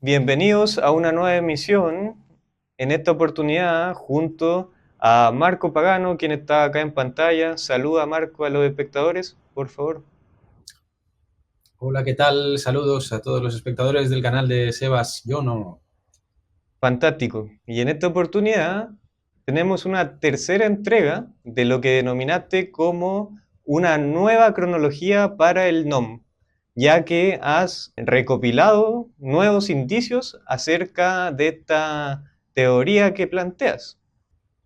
Bienvenidos a una nueva emisión, en esta oportunidad junto a Marco Pagano, quien está acá en pantalla. Saluda Marco a los espectadores, por favor. Hola, ¿qué tal? Saludos a todos los espectadores del canal de Sebas Yono. Fantástico. Y en esta oportunidad tenemos una tercera entrega de lo que denominaste como una nueva cronología para el NOM, ya que has recopilado nuevos indicios acerca de esta teoría que planteas.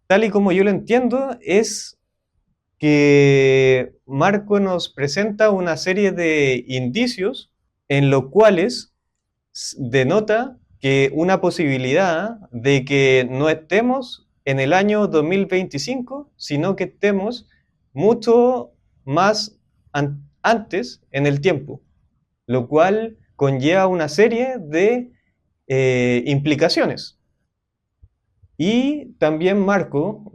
Tal y como yo lo entiendo, es que Marco nos presenta una serie de indicios en los cuales denota que una posibilidad de que no estemos en el año 2025, sino que estemos mucho más antes en el tiempo, lo cual conlleva una serie de implicaciones. Y también Marco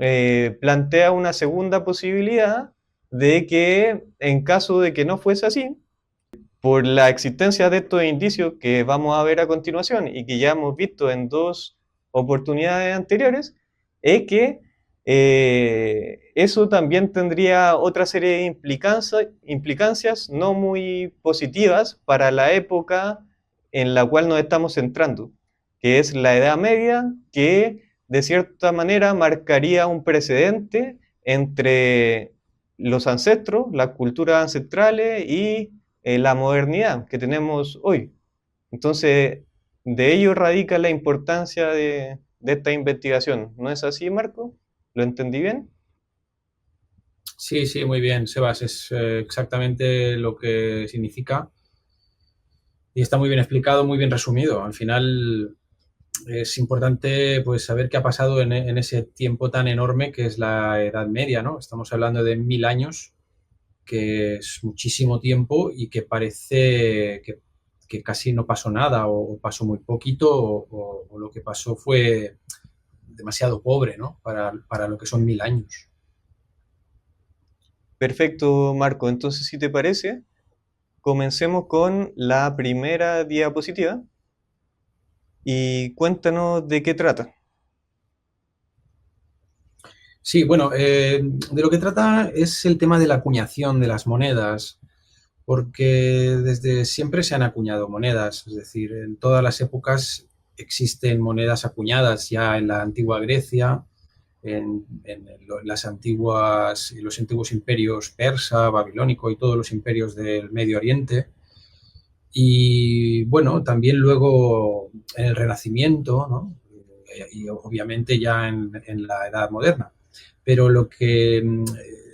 plantea una segunda posibilidad de que en caso de que no fuese así, por la existencia de estos indicios que vamos a ver a continuación y que ya hemos visto en dos oportunidades anteriores, es que eso también tendría otra serie de implicancias no muy positivas para la época en la cual nos estamos centrando, que es la Edad Media, que de cierta manera marcaría un precedente entre los ancestros, las culturas ancestrales y la modernidad que tenemos hoy. Entonces, de ello radica la importancia de esta investigación. ¿No es así, Marco? ¿Lo entendí bien? Sí, sí, muy bien, Sebas, es exactamente lo que significa y está muy bien explicado, muy bien resumido. Al final es importante pues saber qué ha pasado en ese tiempo tan enorme que es la Edad Media, ¿no? Estamos hablando de 1000 años, que es muchísimo tiempo y que parece que casi no pasó nada o pasó muy poquito o lo que pasó fue demasiado pobre, ¿no? Para lo que son 1000 años. Perfecto, Marco. Entonces, si te parece, comencemos con la primera diapositiva y cuéntanos de qué trata. Sí, bueno, de lo que trata es el tema de la acuñación de las monedas, porque desde siempre se han acuñado monedas, es decir, en todas las épocas existen monedas acuñadas, ya en la antigua Grecia, en los antiguos imperios persa, babilónico y todos los imperios del Medio Oriente. Y bueno, también luego en el Renacimiento, ¿no? Y obviamente ya en la Edad Moderna. Pero lo que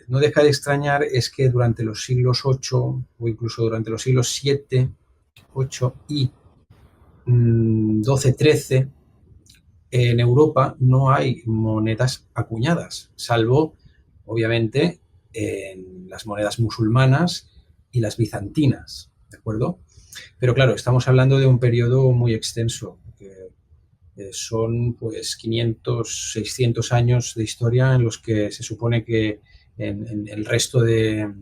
no deja de extrañar es que durante los siglos 8 o incluso durante los siglos 7, 8 y 12, 13, en Europa no hay monedas acuñadas, salvo, obviamente, en las monedas musulmanas y las bizantinas, ¿de acuerdo? Pero claro, estamos hablando de un periodo muy extenso, que son pues 500, 600 años de historia en los que se supone que en el resto de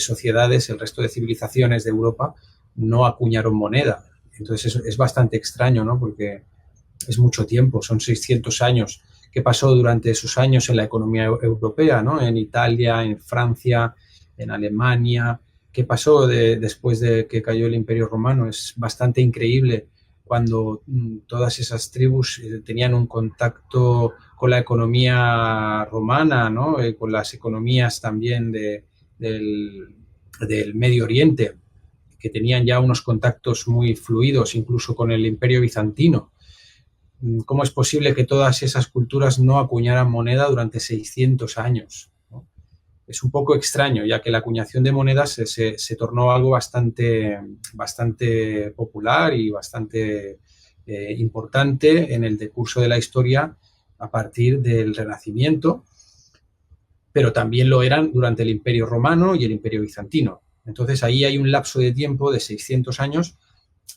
sociedades, el resto de civilizaciones de Europa no acuñaron moneda. Entonces es bastante extraño, ¿no? Porque es mucho tiempo, son 600 años. ¿Qué pasó durante esos años en la economía europea, ¿no? En Italia, en Francia, en Alemania? ¿Qué pasó después de que cayó el Imperio Romano? Es bastante increíble cuando todas esas tribus tenían un contacto con la economía romana, ¿no? Con las economías también del Medio Oriente, que tenían ya unos contactos muy fluidos, incluso con el Imperio Bizantino. ¿Cómo es posible que todas esas culturas no acuñaran moneda durante 600 años? ¿No? Es un poco extraño, ya que la acuñación de monedas se tornó algo bastante popular y bastante importante en el decurso de la historia a partir del Renacimiento, pero también lo eran durante el Imperio Romano y el Imperio Bizantino. Entonces ahí hay un lapso de tiempo de 600 años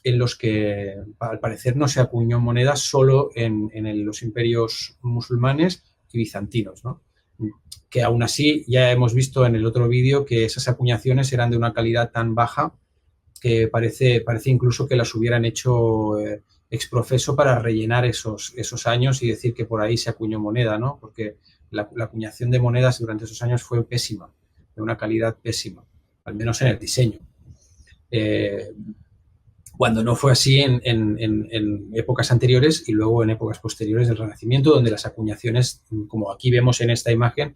en los que al parecer no se acuñó moneda solo en los imperios musulmanes y bizantinos, ¿no? Que aún así ya hemos visto en el otro vídeo que esas acuñaciones eran de una calidad tan baja que parece incluso que las hubieran hecho ex profeso para rellenar esos años y decir que por ahí se acuñó moneda, ¿no? Porque la acuñación de monedas durante esos años fue pésima, de una calidad pésima, al menos en el diseño. Cuando no fue así en épocas anteriores y luego en épocas posteriores del Renacimiento, donde las acuñaciones, como aquí vemos en esta imagen,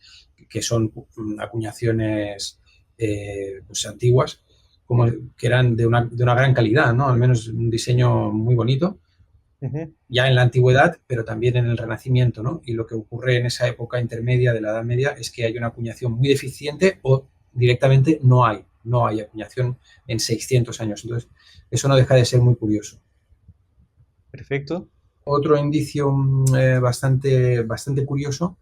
que son acuñaciones pues antiguas, como que eran de una gran calidad, ¿no? Al menos un diseño muy bonito, ya en la antigüedad, pero también en el Renacimiento, ¿no? Y lo que ocurre en esa época intermedia de la Edad Media es que hay una acuñación muy deficiente o directamente no hay acuñación en 600 años. Entonces, eso no deja de ser muy curioso. Perfecto. Otro indicio bastante curioso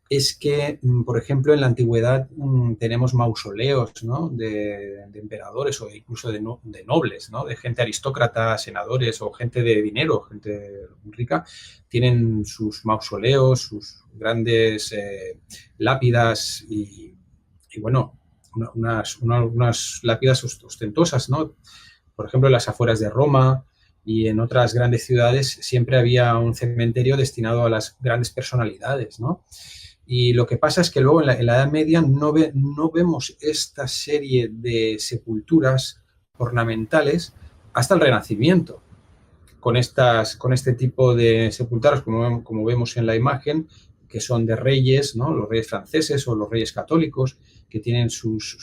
es que, por ejemplo, en la antigüedad tenemos mausoleos, ¿no? de emperadores o incluso de nobles, ¿no? De gente aristócrata, senadores o gente de dinero, gente rica, tienen sus mausoleos, sus grandes lápidas y bueno, unas lápidas ostentosas, ¿no? Por ejemplo, en las afueras de Roma y en otras grandes ciudades siempre había un cementerio destinado a las grandes personalidades, ¿no? Y lo que pasa es que luego en la Edad Media no vemos esta serie de sepulturas ornamentales hasta el Renacimiento, con este tipo de sepulturas, como vemos en la imagen, que son de reyes, ¿no? Los reyes franceses o los reyes católicos, que tienen sus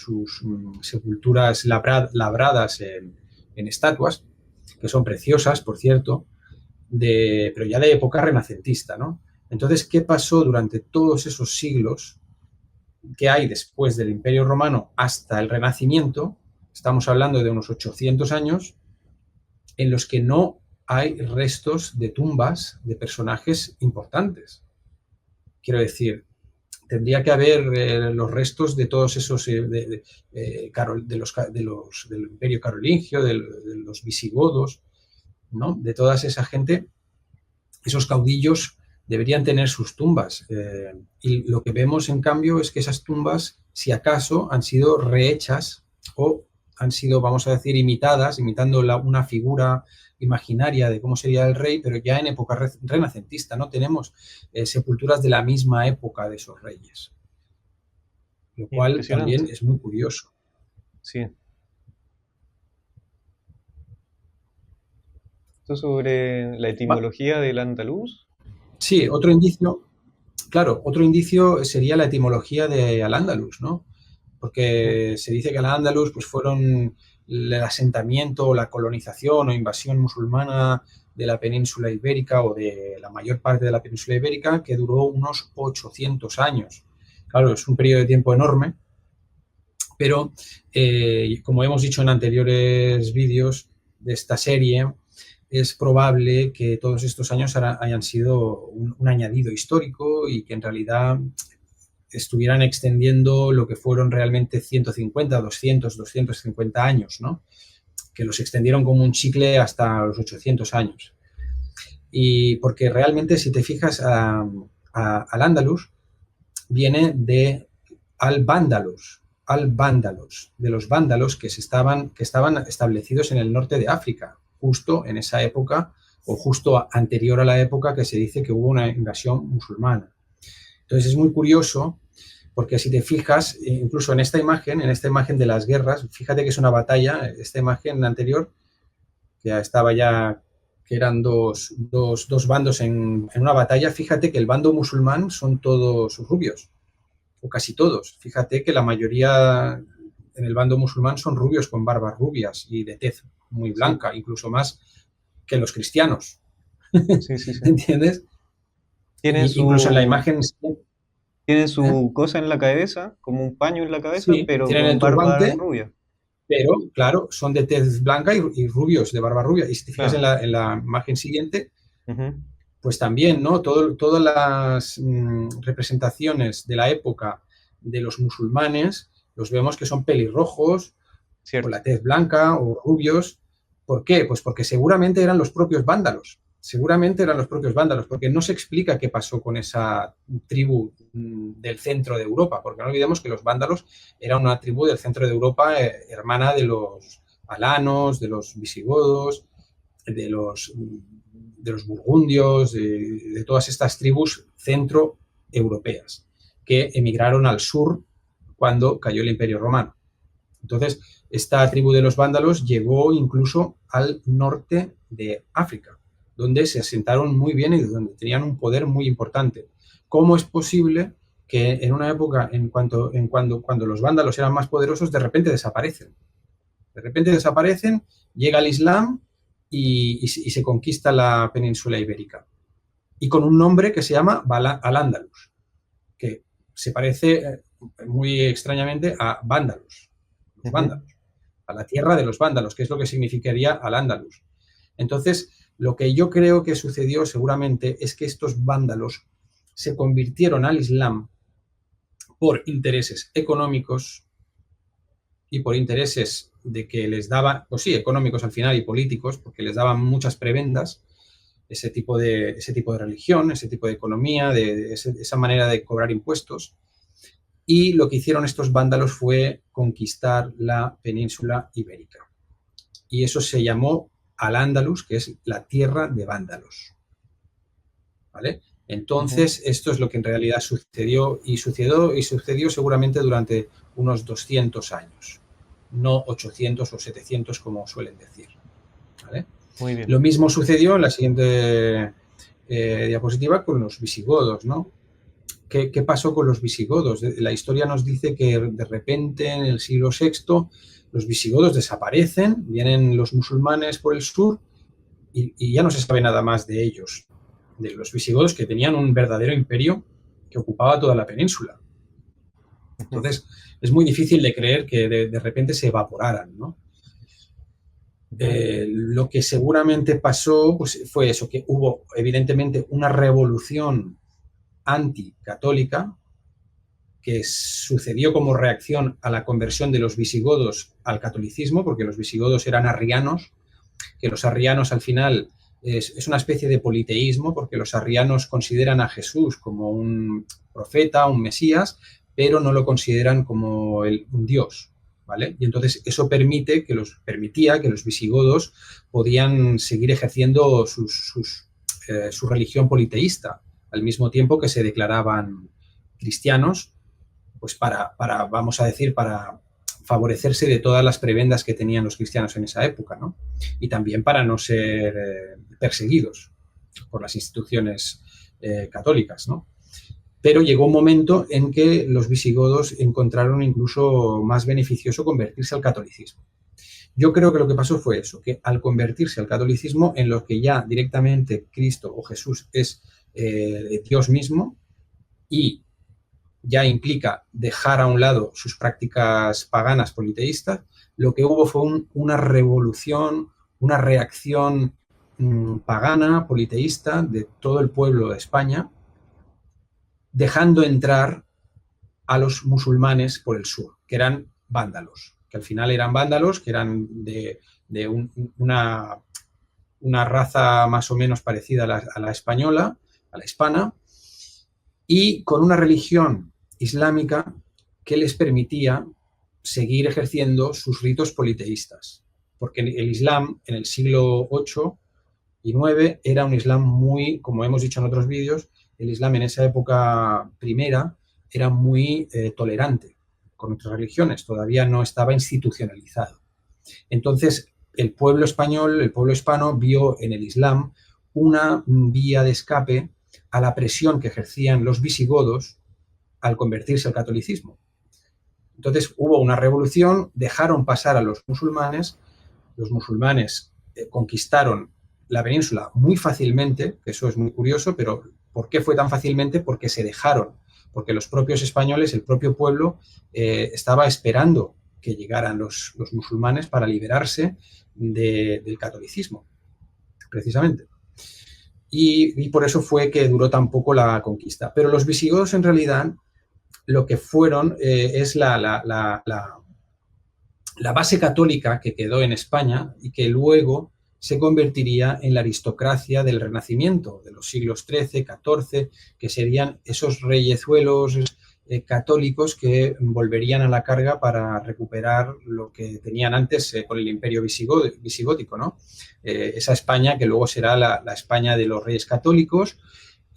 sepulturas labradas en estatuas, que son preciosas, por cierto, pero ya de época renacentista, ¿no? Entonces, ¿qué pasó durante todos esos siglos que hay después del Imperio Romano hasta el Renacimiento? Estamos hablando de unos 800 años en los que no hay restos de tumbas de personajes importantes. Quiero decir, tendría que haber los restos de todos esos del Imperio Carolingio, de los visigodos, ¿no? De toda esa gente, esos caudillos deberían tener sus tumbas. Y lo que vemos, en cambio, es que esas tumbas, si acaso, han sido rehechas o han sido, vamos a decir, imitando una figura imaginaria de cómo sería el rey, pero ya en época renacentista. No tenemos sepulturas de la misma época de esos reyes, lo cual también es muy curioso. Sí. ¿Esto sobre la etimología del andaluz? Sí, otro indicio, claro, otro indicio sería la etimología de al-Ándalus, ¿no? Porque se dice que al-Ándalus pues, fueron el asentamiento o la colonización o invasión musulmana de la península ibérica o de la mayor parte de la península ibérica que duró unos 800 años. Claro, es un periodo de tiempo enorme, pero como hemos dicho en anteriores vídeos de esta serie, es probable que todos estos años hayan sido un añadido histórico y que en realidad estuvieran extendiendo lo que fueron realmente 150, 200, 250 años, ¿no? Que los extendieron como un chicle hasta los 800 años. Y porque realmente, si te fijas, al-Ándalus viene de al-Vándalos, de los vándalos que estaban establecidos en el norte de África, justo en esa época o justo anterior a la época que se dice que hubo una invasión musulmana. Entonces es muy curioso porque si te fijas, incluso en esta imagen de las guerras, fíjate que es una batalla, esta imagen anterior, que estaba ya, que eran dos bandos en una batalla, fíjate que el bando musulmán son todos rubios, o casi todos. Fíjate que la mayoría en el bando musulmán son rubios con barbas rubias y de tez muy blanca, sí. Incluso más que los cristianos. Sí, sí, sí. ¿Entiendes? Incluso en la imagen... Tienen su cosa en la cabeza, como un paño en la cabeza, sí, pero tienen con el barba turbante, rubia. Pero, claro, son de tez blanca y rubios, de barba rubia. Y si te fijas claro. en la imagen siguiente, pues también, ¿no? Todas las representaciones de la época de los musulmanes, los vemos que son pelirrojos, Cierto. o la tez blanca, o rubios. ¿Por qué? Pues porque seguramente eran los propios vándalos. Porque no se explica qué pasó con esa tribu del centro de Europa, porque no olvidemos que los vándalos eran una tribu del centro de Europa hermana de los alanos, de los visigodos, de los burgundios, de todas estas tribus centroeuropeas que emigraron al sur cuando cayó el Imperio Romano. Entonces, esta tribu de los vándalos llegó incluso al norte de África, donde se asentaron muy bien y donde tenían un poder muy importante. ¿Cómo es posible que en una época, cuando los vándalos eran más poderosos, de repente desaparecen? De repente desaparecen, llega el Islam y se conquista la península ibérica. Y con un nombre que se llama Al-Ándalus, que se parece muy extrañamente a vándalos, los vándalos, a la tierra de los vándalos, que es lo que significaría Al-Ándalus. Entonces, lo que yo creo que sucedió seguramente es que estos vándalos se convirtieron al Islam por intereses económicos y por intereses de que les daban, pues sí, económicos al final y políticos, porque les daban muchas prebendas, ese tipo de religión, ese tipo de economía, esa manera de cobrar impuestos. Y lo que hicieron estos vándalos fue conquistar la península ibérica. Y eso se llamó Al-Ándalus, que es la tierra de vándalos. ¿Vale? Entonces, esto es lo que en realidad sucedió y sucedió seguramente durante unos 200 años, no 800 o 700 como suelen decir. ¿Vale? Muy bien. Lo mismo sucedió en la siguiente diapositiva con los visigodos, ¿no? ¿Qué pasó con los visigodos? La historia nos dice que de repente en el siglo VI los visigodos desaparecen, vienen los musulmanes por el sur y ya no se sabe nada más de ellos, de los visigodos, que tenían un verdadero imperio que ocupaba toda la península. Entonces, es muy difícil de creer que de repente se evaporaran, ¿no? Lo que seguramente pasó pues, fue eso, que hubo evidentemente una revolución anticatólica que sucedió como reacción a la conversión de los visigodos al catolicismo, porque los visigodos eran arrianos, que los arrianos al final es una especie de politeísmo, porque los arrianos consideran a Jesús como un profeta, un mesías, pero no lo consideran como un dios, ¿vale? Y entonces eso permitía que los visigodos podían seguir ejerciendo su religión politeísta, al mismo tiempo que se declaraban cristianos, pues para vamos a decir, para favorecerse de todas las prebendas que tenían los cristianos en esa época, ¿no? Y también para no ser perseguidos por las instituciones católicas, ¿no? Pero llegó un momento en que los visigodos encontraron incluso más beneficioso convertirse al catolicismo. Yo creo que lo que pasó fue eso, que al convertirse al catolicismo, en lo que ya directamente Cristo o Jesús es Dios mismo y ya implica dejar a un lado sus prácticas paganas politeístas, lo que hubo fue una revolución, una reacción pagana, politeísta de todo el pueblo de España, dejando entrar a los musulmanes por el sur, que eran vándalos, que al final eran vándalos, que eran de una raza más o menos parecida a la española, a la hispana, y con una religión islámica que les permitía seguir ejerciendo sus ritos politeístas. Porque el Islam en el siglo VIII y IX era un Islam muy, como hemos dicho en otros vídeos, el Islam en esa época primera era muy tolerante con otras religiones, todavía no estaba institucionalizado. Entonces, el pueblo español, el pueblo hispano, vio en el Islam una vía de escape a la presión que ejercían los visigodos al convertirse al catolicismo. Entonces hubo una revolución, dejaron pasar a los musulmanes conquistaron la península muy fácilmente, que eso es muy curioso, pero ¿por qué fue tan fácilmente? Porque se dejaron, porque los propios españoles, el propio pueblo, estaba esperando que llegaran los musulmanes para liberarse del catolicismo, precisamente. Y por eso fue que duró tan poco la conquista. Pero los visigodos en realidad lo que fueron es la base católica que quedó en España y que luego se convertiría en la aristocracia del Renacimiento, de los siglos XIII, XIV, que serían esos reyezuelos católicos que volverían a la carga para recuperar lo que tenían antes con el imperio visigótico, ¿no? Esa España que luego será la España de los reyes católicos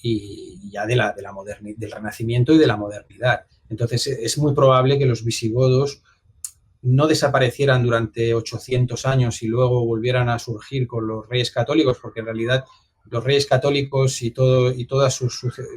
y ya del Renacimiento y de la modernidad. Entonces es muy probable que los visigodos no desaparecieran durante 800 años y luego volvieran a surgir con los reyes católicos, porque en realidad los reyes católicos y toda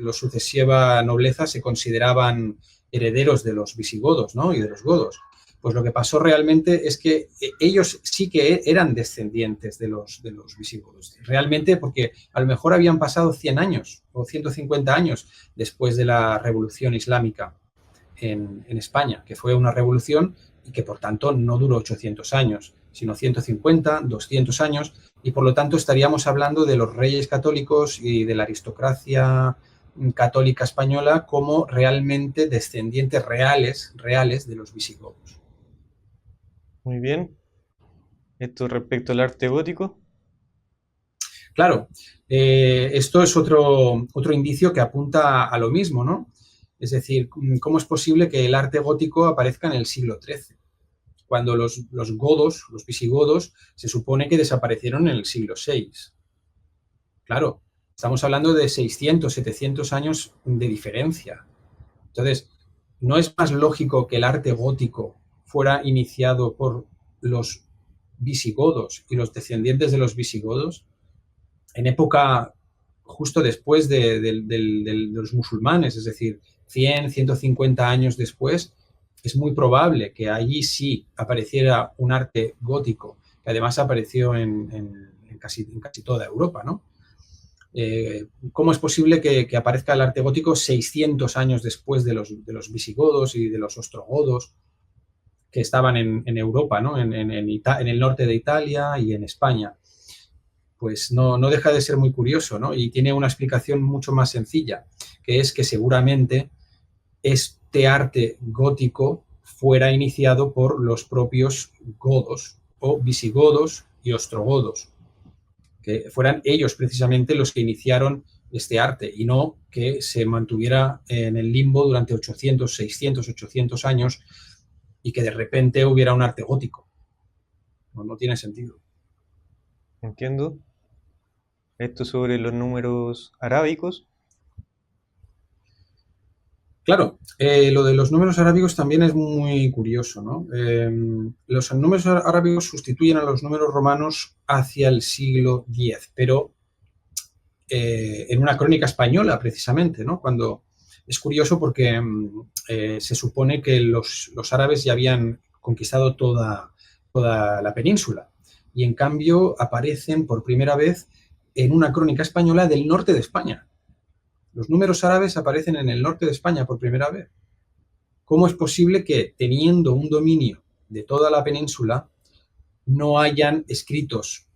la sucesiva nobleza se consideraban herederos de los visigodos, ¿no? Y de los godos. Pues lo que pasó realmente es que ellos sí que eran descendientes de los visigodos. Realmente porque a lo mejor habían pasado 100 años o 150 años después de la Revolución Islámica en España, que fue una revolución y que por tanto no duró 800 años, sino 150, 200 años, y por lo tanto estaríamos hablando de los reyes católicos y de la aristocracia católica española como realmente descendientes reales de los visigodos. Muy bien. Esto respecto al arte gótico. Claro, esto es otro indicio que apunta a lo mismo, ¿no? Es decir, ¿cómo es posible que el arte gótico aparezca en el siglo XIII? Cuando los godos, los visigodos, se supone que desaparecieron en el siglo VI. Claro, estamos hablando de 600, 700 años de diferencia. Entonces, ¿no es más lógico que el arte gótico fuera iniciado por los visigodos y los descendientes de los visigodos en época justo después de los musulmanes, es decir, 100, 150 años después? Es muy probable que allí sí apareciera un arte gótico, que además apareció en casi toda Europa, ¿no? ¿Cómo es posible que aparezca el arte gótico 600 años después de los visigodos y de los ostrogodos que estaban en Europa, ¿no? En el norte de Italia y en España? Pues no deja de ser muy curioso, ¿no? Y tiene una explicación mucho más sencilla, que es que seguramente este arte gótico fuera iniciado por los propios godos o visigodos y ostrogodos, que fueran ellos precisamente los que iniciaron este arte y no que se mantuviera en el limbo durante 800, 600, 800 años y que de repente hubiera un arte gótico. No tiene sentido. Entiendo. Esto sobre los números arábicos. Claro, lo de los números arábigos también es muy curioso, ¿no? Los números arábigos sustituyen a los números romanos hacia el siglo X, pero en una crónica española, precisamente, ¿no? Cuando es curioso porque se supone que los árabes ya habían conquistado toda la península y en cambio aparecen por primera vez en una crónica española del norte de España. Los números árabes aparecen en el norte de España por primera vez. ¿Cómo es posible que, teniendo un dominio de toda la península, no hayan escritos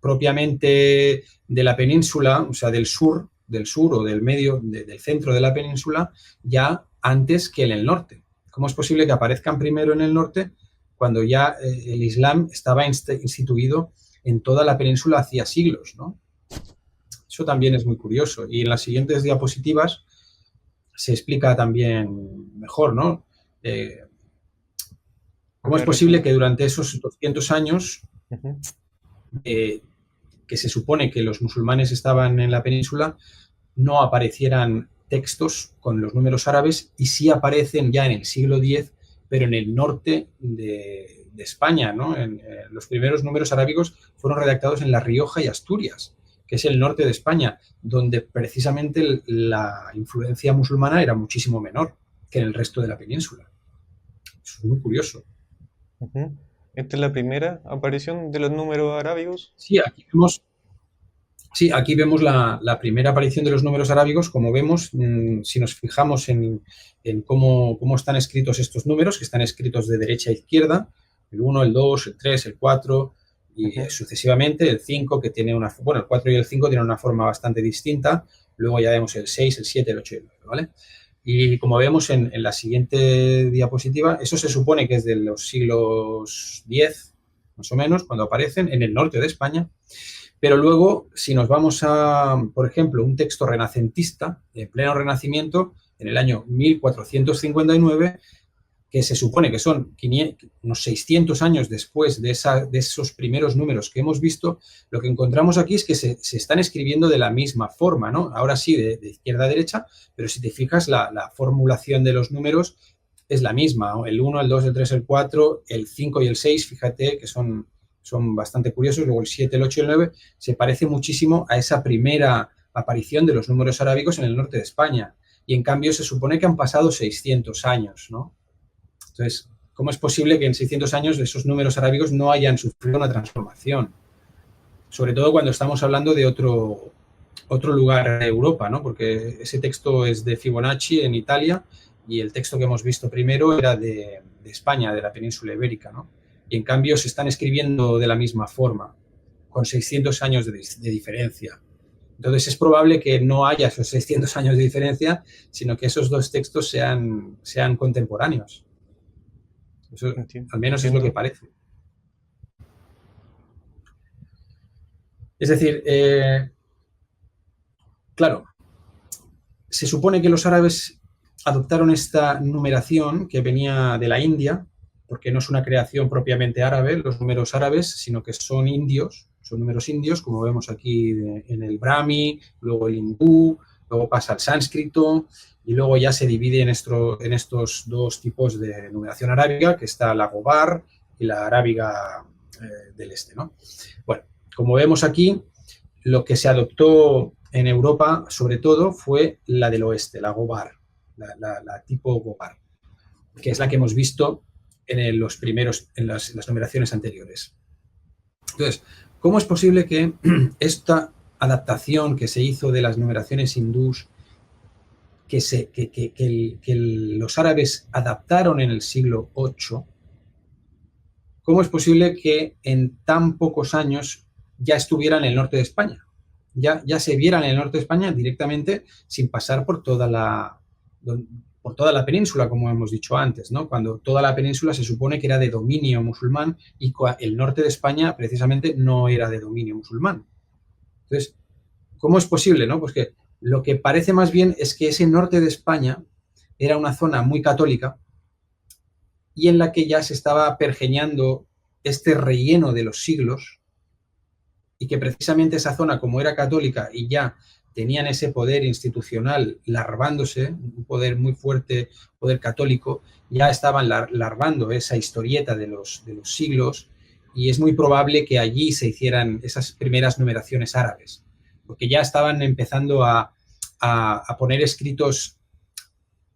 propiamente de la península, o sea, del sur o del medio, del centro de la península, ya antes que en el norte? ¿Cómo es posible que aparezcan primero en el norte cuando ya el Islam estaba instituido en toda la península hacía siglos, ¿no? Eso también es muy curioso. Y en las siguientes diapositivas se explica también mejor, ¿no? ¿Cómo es posible que durante esos 200 años que se supone que los musulmanes estaban en la península, no aparecieran textos con los números árabes y sí aparecen ya en el siglo X, pero en el norte de España, ¿no? Los primeros números arábigos fueron redactados en La Rioja y Asturias, que es el norte de España, donde precisamente la influencia musulmana era muchísimo menor que en el resto de la península. Eso es muy curioso. ¿Esta es la primera aparición de los números arábigos? Sí, aquí vemos la primera aparición de los números arábigos. Como vemos, si nos fijamos en cómo están escritos estos números, que están escritos de derecha a izquierda, el 1, el 2, el 3, el 4... y sucesivamente el 5, que tiene el 4 y el 5 tienen una forma bastante distinta. Luego ya vemos el 6, el 7, el 8 y el 9, ¿vale? Y como vemos en la siguiente diapositiva, eso se supone que es de los siglos X, más o menos, cuando aparecen en el norte de España. Pero luego, si nos vamos a, por ejemplo, un texto renacentista, en pleno Renacimiento, en el año 1459, que se supone que son unos 600 años después de esos primeros números que hemos visto. Lo que encontramos aquí es que se están escribiendo de la misma forma, ¿no? Ahora sí, de izquierda a derecha, pero si te fijas, la formulación de los números es la misma, ¿no? El 1, el 2, el 3, el 4, el 5 y el 6, fíjate que son bastante curiosos. Luego el 7, el 8 y el 9 se parece muchísimo a esa primera aparición de los números arábigos en el norte de España. Y en cambio se supone que han pasado 600 años, ¿no? Entonces, ¿cómo es posible que en 600 años esos números arábigos no hayan sufrido una transformación? Sobre todo cuando estamos hablando de otro lugar de Europa, ¿no? Porque ese texto es de Fibonacci en Italia y el texto que hemos visto primero era de España, de la península ibérica, ¿no? Y en cambio se están escribiendo de la misma forma, con 600 años de diferencia. Entonces es probable que no haya esos 600 años de diferencia, sino que esos dos textos sean contemporáneos. Eso, al menos es lo que parece. Es decir, claro, se supone que los árabes adoptaron esta numeración que venía de la India, porque no es una creación propiamente árabe, los números árabes, sino que son indios, son números indios, como vemos aquí en el Brahmi, luego el hindú, luego pasa al sánscrito, y luego ya se divide en estos dos tipos de numeración arábiga, que está la Gobar y la arábiga del este, ¿no? Bueno, como vemos aquí, lo que se adoptó en Europa, sobre todo, fue la del oeste, la Gobar, la tipo Gobar, que es la que hemos visto en las numeraciones anteriores. Entonces, ¿cómo es posible que esta adaptación que se hizo de las numeraciones hindús, que los árabes adaptaron en el siglo VIII, cómo es posible que en tan pocos años ya estuviera en el norte de España? Ya se viera en el norte de España directamente sin pasar por toda la península, como hemos dicho antes, ¿no? Cuando toda la península se supone que era de dominio musulmán y el norte de España precisamente no era de dominio musulmán. Entonces, ¿cómo es posible, no? Pues que lo que parece más bien es que ese norte de España era una zona muy católica y en la que ya se estaba pergeñando este relleno de los siglos, y que precisamente esa zona, como era católica y ya tenían ese poder institucional larvándose, un poder muy fuerte, poder católico, ya estaban larvando esa historieta de los siglos, y es muy probable que allí se hicieran esas primeras numeraciones árabes, porque ya estaban empezando a poner escritos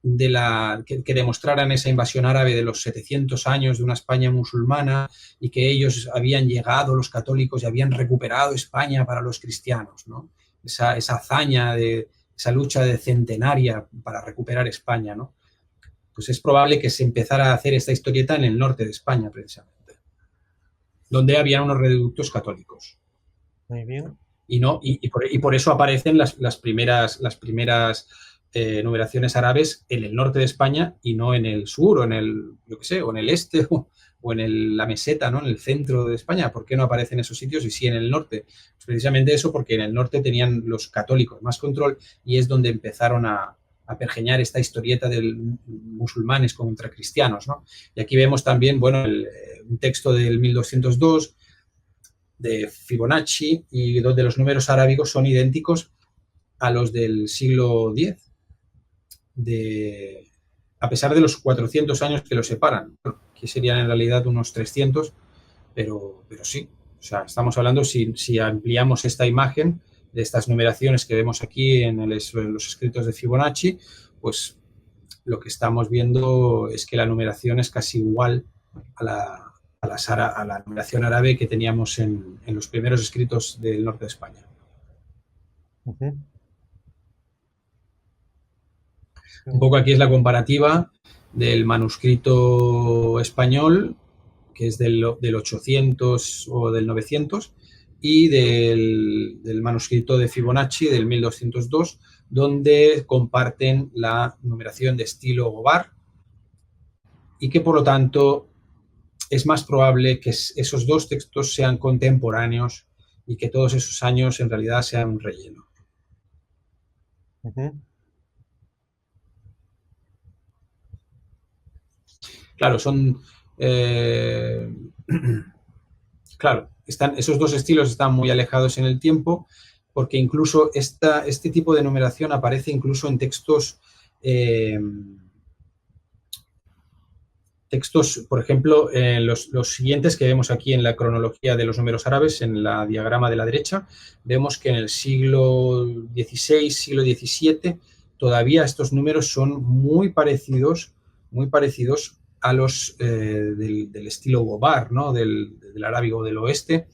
que demostraran esa invasión árabe de los 700 años de una España musulmana, y que ellos habían llegado, los católicos, y habían recuperado España para los cristianos, ¿no? Esa hazaña, esa lucha centenaria para recuperar España, ¿no? Pues es probable que se empezara a hacer esta historieta en el norte de España, precisamente, donde había unos reductos católicos. Muy bien. Y por eso aparecen las primeras numeraciones árabes en el norte de España y no en el sur, o en el, yo qué sé, o en el este, o en la meseta, ¿no? En el centro de España. ¿Por qué no aparecen esos sitios y sí en el norte? Pues precisamente eso, porque en el norte tenían los católicos más control, y es donde empezaron a pergeñar esta historieta de musulmanes contra cristianos, ¿no? Y aquí vemos también, bueno, un texto del 1202 de Fibonacci, y donde los números arábigos son idénticos a los del siglo X, a pesar de los 400 años que los separan, que serían en realidad unos 300, pero sí. O sea, estamos hablando, si ampliamos esta imagen de estas numeraciones que vemos aquí en los escritos de Fibonacci, pues lo que estamos viendo es que la numeración es casi igual a la numeración árabe que teníamos en los primeros escritos del norte de España. Uh-huh. Un poco aquí es la comparativa del manuscrito español, que es del 800 o del 900, y del manuscrito de Fibonacci del 1202, donde comparten la numeración de estilo Gobar, y que por lo tanto es más probable que esos dos textos sean contemporáneos y que todos esos años en realidad sean un relleno. Uh-huh. Claro, son... claro, esos dos estilos están muy alejados en el tiempo, porque incluso este tipo de numeración aparece incluso en textos, por ejemplo, los siguientes que vemos aquí en la cronología de los números árabes, en la diagrama de la derecha, vemos que en el siglo XVI, siglo XVII, todavía estos números son muy parecidos a los del estilo Bobar, ¿no? Del arábigo del oeste,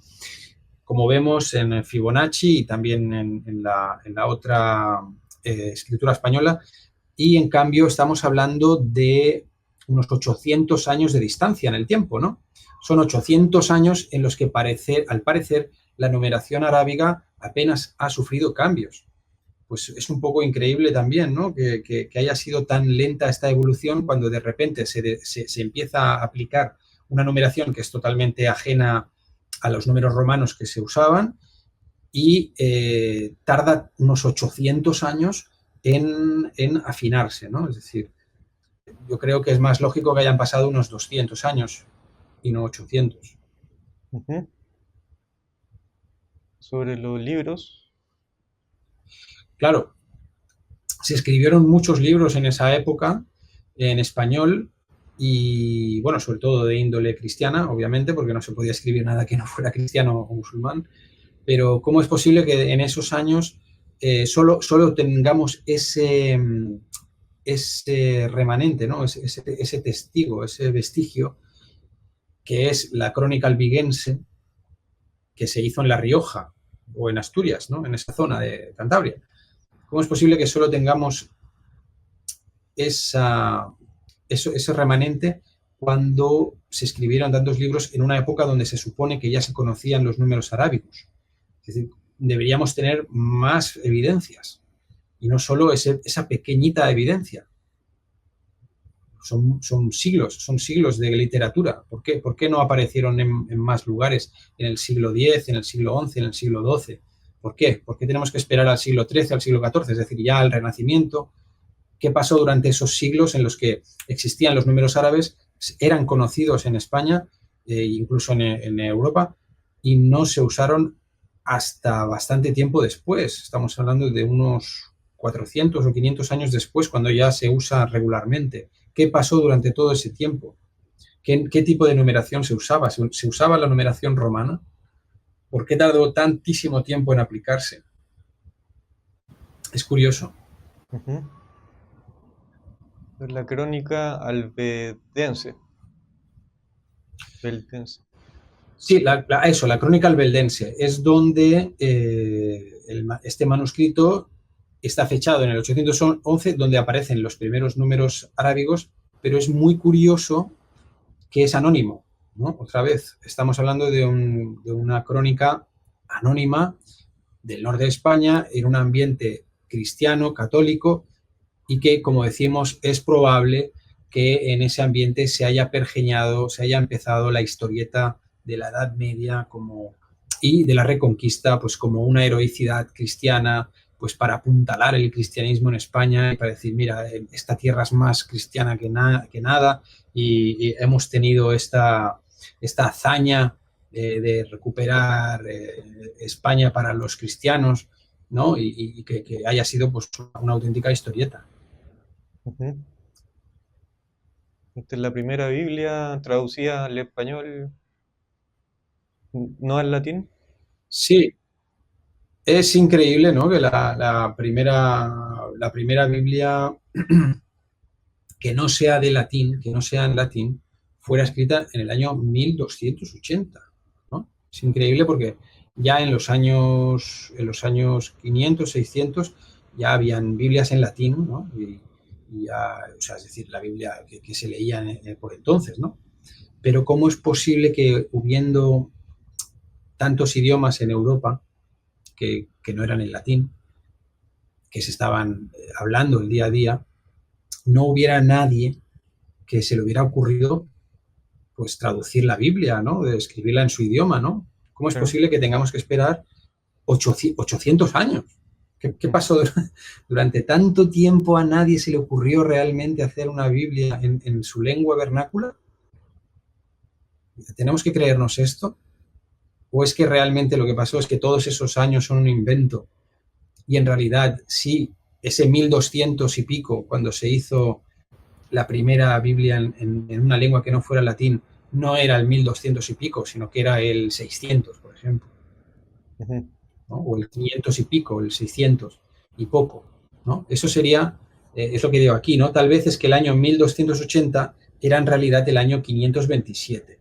como vemos en Fibonacci y también en la otra escritura española, y en cambio estamos hablando de unos 800 años de distancia en el tiempo, ¿no? Son 800 años en los que al parecer la numeración arábiga apenas ha sufrido cambios. Pues es un poco increíble también, ¿no? Que haya sido tan lenta esta evolución cuando de repente se empieza a aplicar una numeración que es totalmente ajena a los números romanos que se usaban y tarda unos 800 años en afinarse, ¿no? Es decir, yo creo que es más lógico que hayan pasado unos 200 años y no 800. Ujú. Sobre los libros. Claro, se escribieron muchos libros en esa época en español y, bueno, sobre todo de índole cristiana, obviamente, porque no se podía escribir nada que no fuera cristiano o musulmán. Pero ¿cómo es posible que en esos años solo tengamos ese remanente, ¿no? Ese testigo, ese vestigio, que es la crónica albigense, que se hizo en La Rioja o en Asturias, ¿no? En esa zona de Cantabria? ¿Cómo es posible que solo tengamos ese remanente cuando se escribieron tantos libros en una época donde se supone que ya se conocían los números arábigos? Es decir, deberíamos tener más evidencias y no solo esa pequeñita evidencia. Son siglos de literatura. ¿Por qué? ¿Por qué no aparecieron en más lugares en el siglo X, en el siglo XI, en el siglo XII? ¿Por qué? ¿Por qué tenemos que esperar al siglo XIII, al siglo XIV? Es decir, ya al Renacimiento. ¿Qué pasó durante esos siglos en los que existían los números árabes, eran conocidos en España, incluso en Europa, y no se usaron hasta bastante tiempo después? Estamos hablando de unos 400 o 500 años después, cuando ya se usa regularmente. ¿Qué pasó durante todo ese tiempo? ¿Qué tipo de numeración se usaba? ¿Se usaba la numeración romana? ¿Por qué tardó tantísimo tiempo en aplicarse? Es curioso. Ujú. La crónica albedense. Beldense. Sí, la crónica albeldense es donde este manuscrito está fechado en el 811, donde aparecen los primeros números arábigos, pero es muy curioso que es anónimo, ¿no? Otra vez, estamos hablando de una crónica anónima del norte de España, en un ambiente cristiano, católico, y que, como decimos, es probable que en ese ambiente se haya pergeñado, se haya empezado la historieta de la Edad Media y de la Reconquista, pues como una heroicidad cristiana, pues para apuntalar el cristianismo en España y para decir, mira, esta tierra es más cristiana que nada y hemos tenido esta hazaña de recuperar España para los cristianos, ¿no? Y que haya sido pues una auténtica historieta. Ujú. Esta es la primera Biblia traducida al español, no al latín. Sí, es increíble, ¿no? Que la primera Biblia que no sea de latín, que no sea en latín, fuera escrita en el año 1280, ¿no? Es increíble porque ya en los años 500, 600 ya habían Biblias en latín, ¿no? Y ya, o sea, es decir, la Biblia que se leía por entonces, ¿no? Pero ¿cómo es posible que hubiendo tantos idiomas en Europa que no eran en latín, que se estaban hablando el día a día, no hubiera nadie que se le hubiera ocurrido pues traducir la Biblia, ¿no? De escribirla en su idioma, ¿no? ¿Cómo es Claro. posible que tengamos que esperar 800 años? ¿Qué pasó durante tanto tiempo? ¿A nadie se le ocurrió realmente hacer una Biblia en su lengua vernácula? ¿Tenemos que creernos esto? ¿O es que realmente lo que pasó es que todos esos años son un invento? Y en realidad, sí, ese 1200 y pico, cuando se hizo la primera Biblia en una lengua que no fuera latín, no era el 1200 y pico, sino que era el 600, por ejemplo. Ujú. ¿No? O el 500 y pico, el 600 y poco, ¿no? Eso sería, es lo que digo aquí, ¿no? Tal vez es que el año 1280 era en realidad el año 527,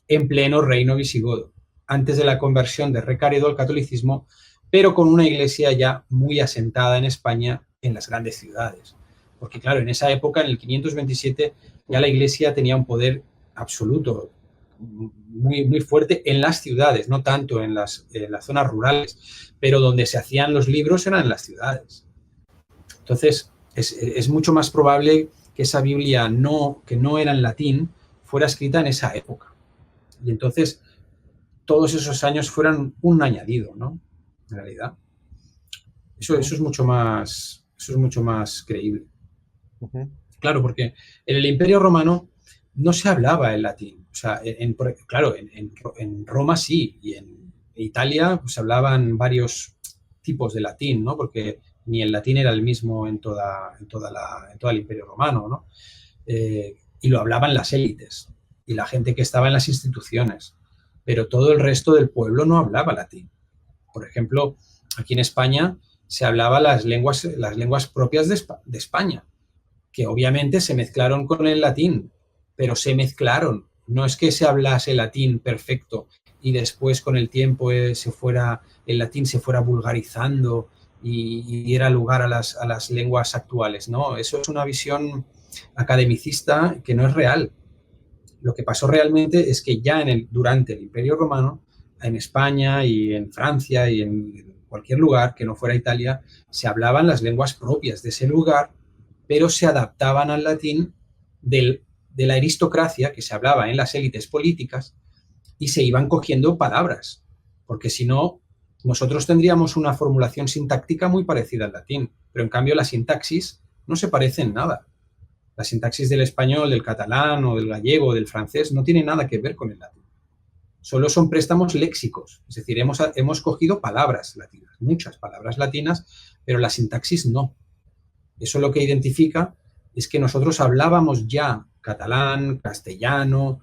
en pleno reino visigodo, antes de la conversión de Recaredo al catolicismo, pero con una iglesia ya muy asentada en España, en las grandes ciudades. Porque claro, en esa época, en el 527, ya la iglesia tenía un poder absoluto, muy fuerte en las ciudades, no tanto en las zonas rurales, pero donde se hacían los libros eran en las ciudades. Entonces, es mucho más probable que esa Biblia que no era en latín fuera escrita en esa época. Y entonces todos esos años fueran un añadido, ¿no? En realidad. Eso Ujú. es mucho más creíble. Ujú. Claro, porque en el Imperio Romano no se hablaba el latín. O sea, claro, en Roma sí, y en Italia pues hablaban varios tipos de latín, ¿no? Porque ni el latín era el mismo en todo el Imperio Romano, ¿no? Y lo hablaban las élites y la gente que estaba en las instituciones, pero todo el resto del pueblo no hablaba latín. Por ejemplo, aquí en España se hablaba las lenguas propias de España, que obviamente se mezclaron con el latín, pero se mezclaron. No es que se hablase latín perfecto y después con el tiempo el latín se fuera vulgarizando y diera lugar a las lenguas actuales. No, eso es una visión academicista que no es real. Lo que pasó realmente es que ya durante el Imperio Romano, en España y en Francia y en cualquier lugar que no fuera Italia, se hablaban las lenguas propias de ese lugar, pero se adaptaban al latín de la aristocracia que se hablaba en las élites políticas y se iban cogiendo palabras, porque si no, nosotros tendríamos una formulación sintáctica muy parecida al latín, pero en cambio la sintaxis no se parece en nada. La sintaxis del español, del catalán o del gallego o del francés no tiene nada que ver con el latín. Solo son préstamos léxicos, es decir, hemos cogido palabras latinas, muchas palabras latinas, pero la sintaxis no. Eso lo que identifica es que nosotros hablábamos ya catalán, castellano,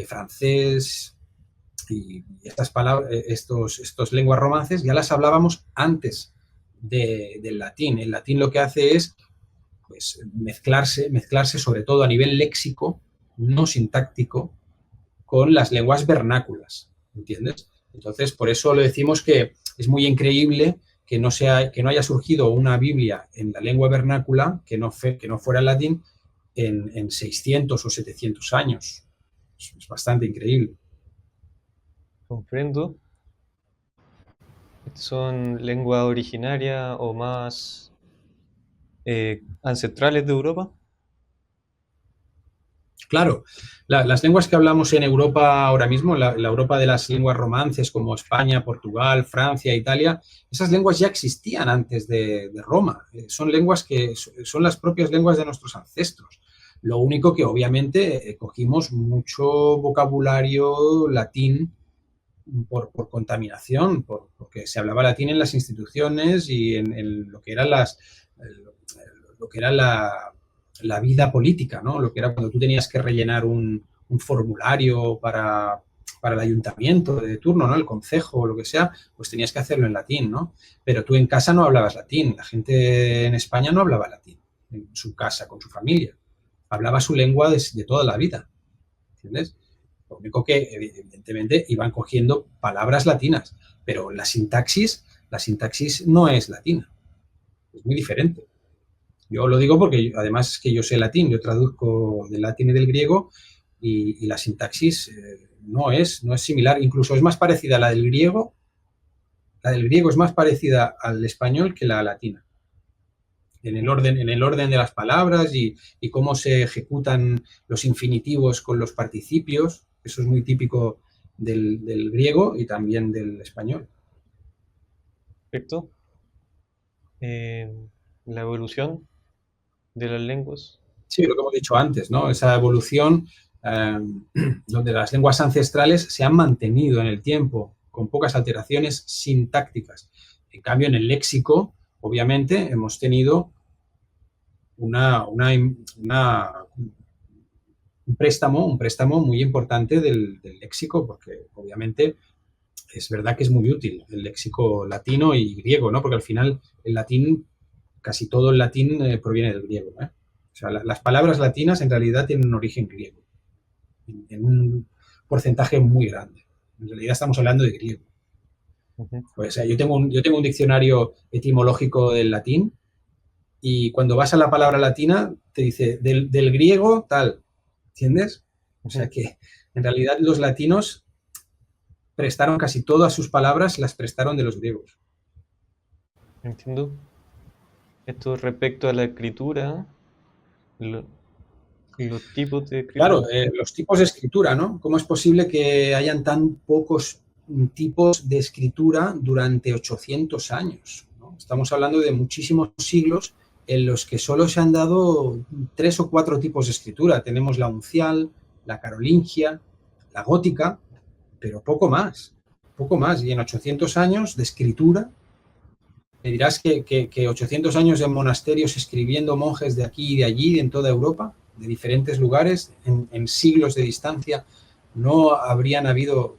francés y estas palabras, estos lenguas romances ya las hablábamos antes del latín. El latín lo que hace es pues, mezclarse sobre todo a nivel léxico, no sintáctico, con las lenguas vernáculas, ¿entiendes? Entonces, por eso le decimos que es muy increíble que no haya surgido una Biblia en la lengua vernácula que no fuera el latín en 600 o 700 años. Es bastante increíble. Comprendo. ¿Son lenguas originarias o más ancestrales de Europa? Claro, las lenguas que hablamos en Europa ahora mismo, la Europa de las lenguas romances como España, Portugal, Francia, Italia, esas lenguas ya existían antes de Roma. Son lenguas que son las propias lenguas de nuestros ancestros. Lo único que obviamente cogimos mucho vocabulario latín por contaminación, porque se hablaba latín en las instituciones y en lo que eran lo que era la vida política, ¿no? Lo que era cuando tú tenías que rellenar un formulario para el ayuntamiento de turno, ¿no? El concejo o lo que sea, pues tenías que hacerlo en latín, ¿no? Pero tú en casa no hablabas latín, la gente en España no hablaba latín en su casa, con su familia. Hablaba su lengua de toda la vida, ¿entiendes? Lo único que, evidentemente, iban cogiendo palabras latinas, pero la sintaxis no es latina, es muy diferente. Yo lo digo porque además es que yo sé latín, yo traduzco del latín y del griego y la sintaxis no es similar, incluso es más parecida a la del griego es más parecida al español que la latina. En el orden de las palabras y cómo se ejecutan los infinitivos con los participios, eso es muy típico del griego y también del español. ¿Cierto? eh, la evolución de las lenguas. Sí, lo que hemos dicho antes, ¿no? Esa evolución donde las lenguas ancestrales se han mantenido en el tiempo, con pocas alteraciones sintácticas. En cambio, en el léxico, obviamente, hemos tenido una un préstamo muy importante del léxico, porque obviamente es verdad que es muy útil el léxico latino y griego, ¿no? Porque al final el latín, casi todo el latín proviene del griego, ¿eh? O sea, las palabras latinas en realidad tienen un origen griego, en un porcentaje muy grande. En realidad estamos hablando de griego. Ujú. Pues, yo tengo un diccionario etimológico del latín y cuando vas a la palabra latina te dice del griego tal, ¿entiendes? O sea Ujú. que en realidad los latinos prestaron casi todas sus palabras, las prestaron de los griegos. Entiendo. Esto respecto a la escritura, lo- los tipos de escritura. Claro, los tipos de escritura, ¿no? ¿Cómo es posible que hayan tan pocos tipos de escritura durante 800 años? ¿No? Estamos hablando de muchísimos siglos en los que solo se han dado 3 o 4 tipos de escritura. Tenemos la uncial, la carolingia, la gótica, pero poco más, poco más. Y en 800 años de escritura, me dirás que 800 años en monasterios escribiendo monjes de aquí y de allí, en toda Europa, de diferentes lugares, en siglos de distancia, no habrían habido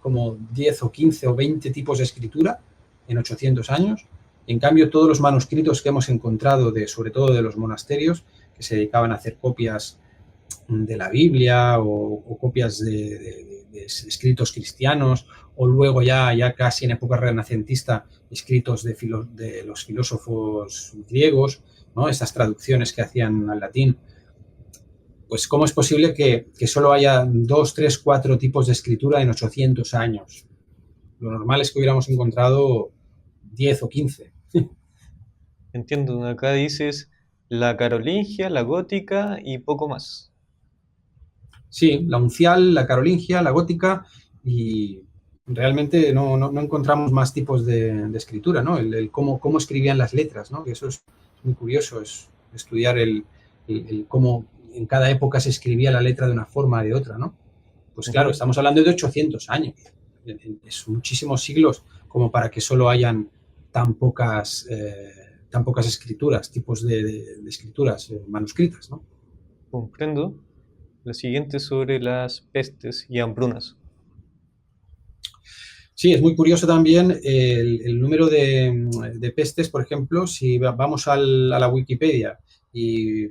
como 10 o 15 o 20 tipos de escritura en 800 años. En cambio, todos los manuscritos que hemos encontrado, sobre todo de los monasterios, que se dedicaban a hacer copias de la Biblia o copias de escritos cristianos, o luego ya casi en época renacentista escritos de los filósofos griegos, ¿no? Estas traducciones que hacían al latín. Pues ¿cómo es posible que solo haya 2, 3, 4 tipos de escritura en 800 años? Lo normal es que hubiéramos encontrado 10 o 15. Entiendo, acá dices la carolingia, la gótica y poco más. Sí, la uncial, la carolingia, la gótica y realmente no encontramos más tipos de escritura, ¿no? El cómo escribían las letras, ¿no? Que eso es muy curioso, es estudiar el cómo en cada época se escribía la letra de una forma o de otra, ¿no? Pues claro, Ujú. estamos hablando de 800 años, es muchísimos siglos como para que solo hayan tan pocas escrituras, tipos de escrituras manuscritas, ¿no? Comprendo. La siguiente sobre las pestes y hambrunas. Sí, es muy curioso también el número de pestes, por ejemplo, si vamos a la Wikipedia y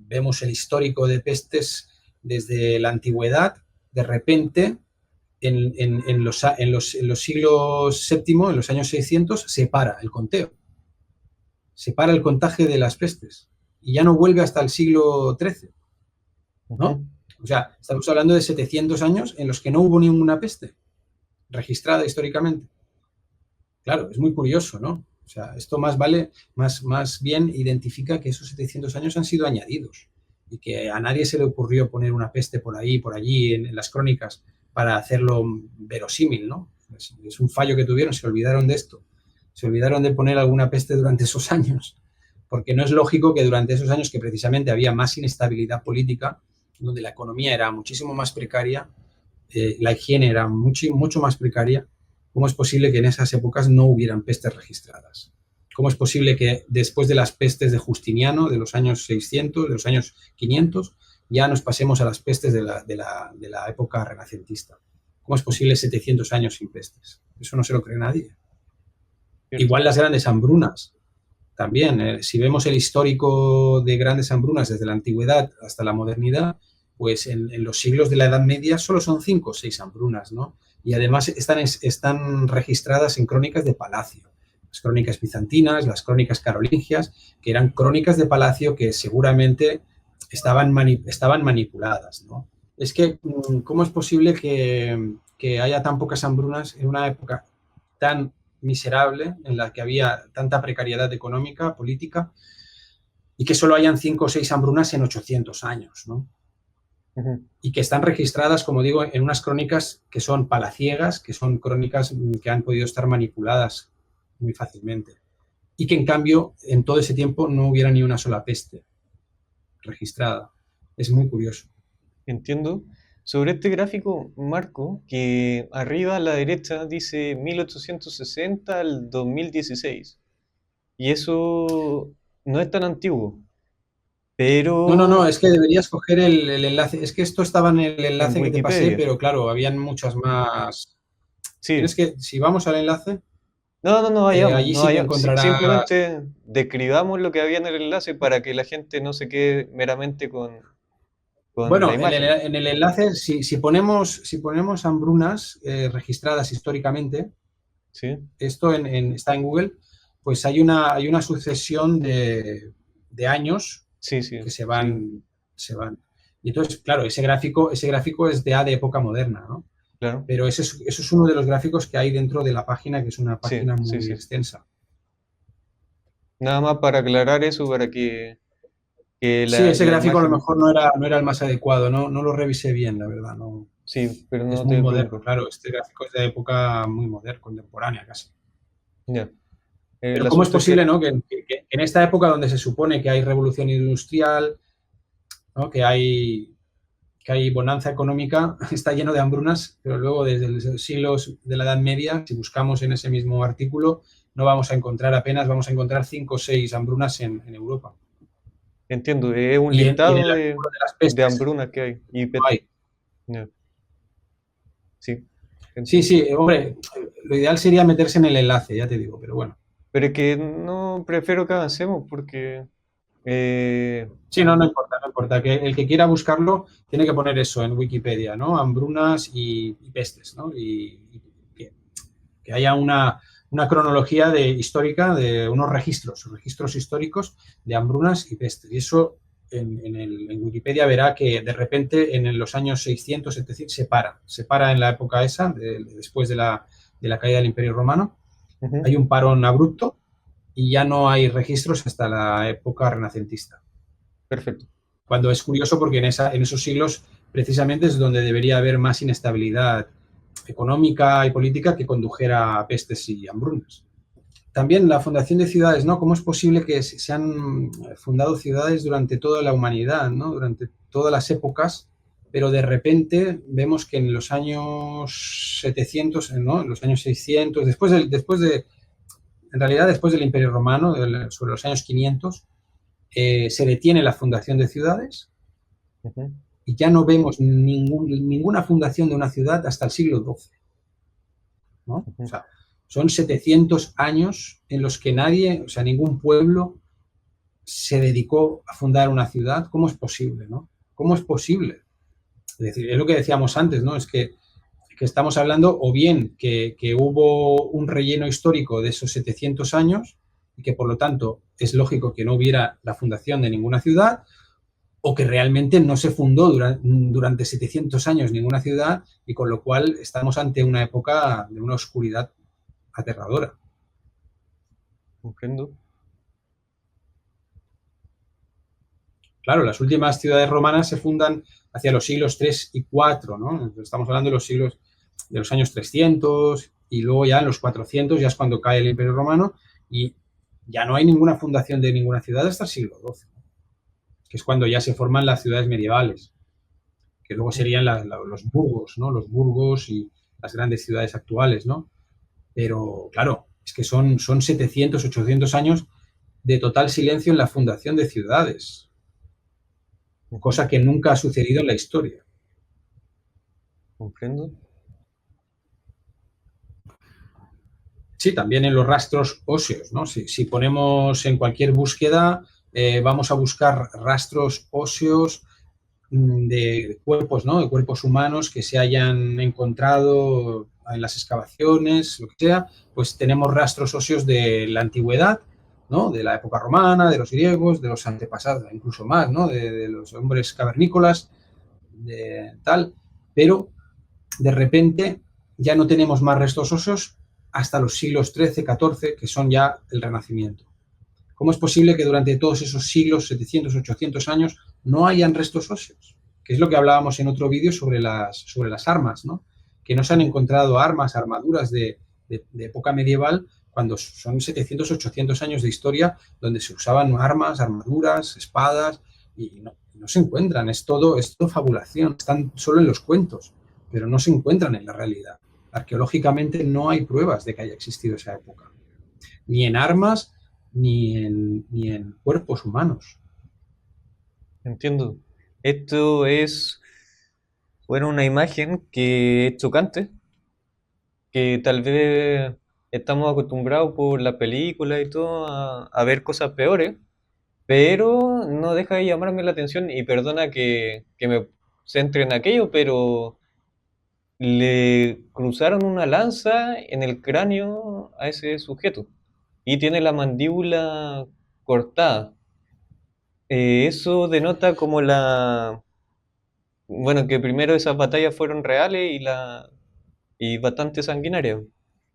vemos el histórico de pestes desde la antigüedad, de repente en los siglos VII, en los años 600, se para el conteo, se para el contagio de las pestes y ya no vuelve hasta el siglo XIII, ¿no? Ujú. O sea, estamos hablando de 700 años en los que no hubo ninguna peste registrada históricamente. Claro, es muy curioso, ¿no? O sea, esto más bien identifica que esos 700 años han sido añadidos y que a nadie se le ocurrió poner una peste por ahí, por allí, en las crónicas para hacerlo verosímil, ¿no? Es un fallo que tuvieron, se olvidaron de esto. Se olvidaron de poner alguna peste durante esos años, porque no es lógico que durante esos años que precisamente había más inestabilidad política, donde la economía era muchísimo más precaria, la higiene era mucho más precaria. ¿Cómo es posible que en esas épocas no hubieran pestes registradas? ¿Cómo es posible que después de las pestes de Justiniano, de los años 600, de los años 500, ya nos pasemos a las pestes de la época renacentista? ¿Cómo es posible 700 años sin pestes? Eso no se lo cree nadie. Cierto. Igual las grandes hambrunas. También, si vemos el histórico de grandes hambrunas desde la antigüedad hasta la modernidad, pues en los siglos de la Edad Media solo son 5 o 6 hambrunas, ¿no? Y además están registradas en crónicas de palacio. Las crónicas bizantinas, las crónicas carolingias, que eran crónicas de palacio que seguramente estaban manipuladas, ¿no? Es que, ¿cómo es posible que haya tan pocas hambrunas en una época tan miserable, en la que había tanta precariedad económica, política, y que solo hayan 5 o 6 hambrunas en 800 años, ¿no? Ujú. Y que están registradas, como digo, en unas crónicas que son palaciegas, que son crónicas que han podido estar manipuladas muy fácilmente. y que en cambio en todo ese tiempo no hubiera ni una sola peste registrada. Es muy curioso. Entiendo. Sobre este gráfico, Marco, que arriba a la derecha dice 1860 al 2016. Y eso no es tan antiguo, No, pero es que deberías coger el enlace. Es que esto estaba en el en enlace que te pasé, Wikipedia. pero claro, habían muchas más. Tienes Sí. que, si vamos al enlace, No, no vayamos, allí no sí que vayamos. encontrarás. Simplemente describamos lo que había en el enlace para que la gente no se quede meramente con la Bueno, imagen. en el enlace, si ponemos hambrunas registradas históricamente, ¿Sí? esto está en Google, pues hay una sucesión de años Sí, sí, que sí, se van. Y entonces, claro, ese gráfico es de época moderna, ¿no? claro. Pero eso es uno de los gráficos que hay dentro de la página, que es una Sí, página sí, muy sí. extensa. Nada más para aclarar eso, para que Sí, ese la gráfico a lo imagen... mejor no era el más adecuado, no lo revisé bien, la verdad. No, Sí, pero es no muy te moderno, preocupes. claro. Este gráfico es de época muy moderna, contemporánea casi. Ya. El Pero ¿cómo es asunto es que... posible, ¿no? Que en esta época donde se supone que hay revolución industrial, ¿no? Que hay bonanza económica, está lleno de hambrunas, pero luego desde los siglos de la Edad Media, si buscamos en ese mismo artículo, no vamos a encontrar apenas, vamos a encontrar 5 o 6 hambrunas en Europa. Entiendo, es un Y en el listado artículo de las de pestes hambrunas que hay. no hay. Ya, sí, Sí, entiendo. sí, hombre, lo ideal sería meterse en el enlace, ya te digo, pero bueno. Pero es que no prefiero que avancemos porque... eh, Sí, no importa, no importa. Que el que quiera buscarlo tiene que poner eso en Wikipedia, ¿no? Hambrunas y pestes, ¿no? Y que haya una cronología histórica de unos registros históricos de hambrunas y pestes. Y eso en Wikipedia verá que de repente en los años 600, 700 se para en la época esa, después de la caída del Imperio Romano. ujú, Hay un parón abrupto y ya no hay registros hasta la época renacentista. perfecto. Cuando es curioso porque en esos siglos precisamente es donde debería haber más inestabilidad económica y política que condujera a pestes y hambrunas. También la fundación de ciudades, ¿no? ¿Cómo es posible que se han fundado ciudades durante toda la humanidad, ¿no? Durante todas las épocas, pero de repente vemos que en los años 700, ¿no? En los años 600, en realidad después del Imperio Romano, sobre los años 500, se detiene la fundación de ciudades Ujú, y ya no vemos ninguna fundación de una ciudad hasta el siglo XII, ¿no? O ujú. sea, son 700 años en los que nadie, o sea, ningún pueblo se dedicó a fundar una ciudad. ¿Cómo es posible, no? ¿Cómo es posible? Es decir, es lo que decíamos antes, ¿no? Es que estamos hablando o bien que hubo un relleno histórico de esos 700 años y que por lo tanto es lógico que no hubiera la fundación de ninguna ciudad, o que realmente no se fundó durante 700 años ninguna ciudad y con lo cual estamos ante una época de una oscuridad aterradora. Comprendo. Claro, las últimas ciudades romanas se fundan hacia los siglos 3 y 4, ¿no? Estamos hablando de los siglos de los años 300 y luego ya en los 400 ya es cuando cae el Imperio Romano y ya no hay ninguna fundación de ninguna ciudad hasta el siglo XII, que es cuando ya se forman las ciudades medievales, que luego serían los burgos, ¿no? Los burgos y las grandes ciudades actuales, ¿no? Pero claro, es que son 700, 800 años de total silencio en la fundación de ciudades, Ujú, cosa que nunca ha sucedido en la historia. comprendo. Sí, también en los rastros óseos, ¿no? Si ponemos en cualquier búsqueda, vamos a buscar rastros óseos de cuerpos, ¿no? De cuerpos humanos que se hayan encontrado en las excavaciones, lo que sea, pues tenemos rastros óseos de la antigüedad, ¿no? De la época romana, de los griegos, de los antepasados, incluso más, ¿no? De los hombres cavernícolas, de tal, pero de repente ya no tenemos más restos óseos hasta los siglos XIII, XIV, que son ya el Renacimiento. ¿Cómo es posible que durante todos esos siglos, 700, 800 años, no hayan restos óseos? Que es lo que hablábamos en otro vídeo sobre las armas, ¿no? Que no se han Ujú, encontrado armas, armaduras de época medieval cuando son 700, 800 años de historia donde se usaban armas, armaduras, espadas, y no se encuentran, es todo fabulación, están solo en los cuentos, pero no se encuentran en la realidad. Arqueológicamente no hay pruebas de que haya existido esa época, ni en armas, ni en cuerpos humanos. Entiendo. Esto es, bueno, una imagen que es chocante, que tal vez estamos acostumbrados por la película y todo a ver cosas peores, pero no deja de llamarme la atención y perdona que me centre en aquello, pero le cruzaron una lanza en el cráneo a ese sujeto y tiene la mandíbula cortada. Eso denota como bueno, que primero esas batallas fueron reales y bastante sanguinarias.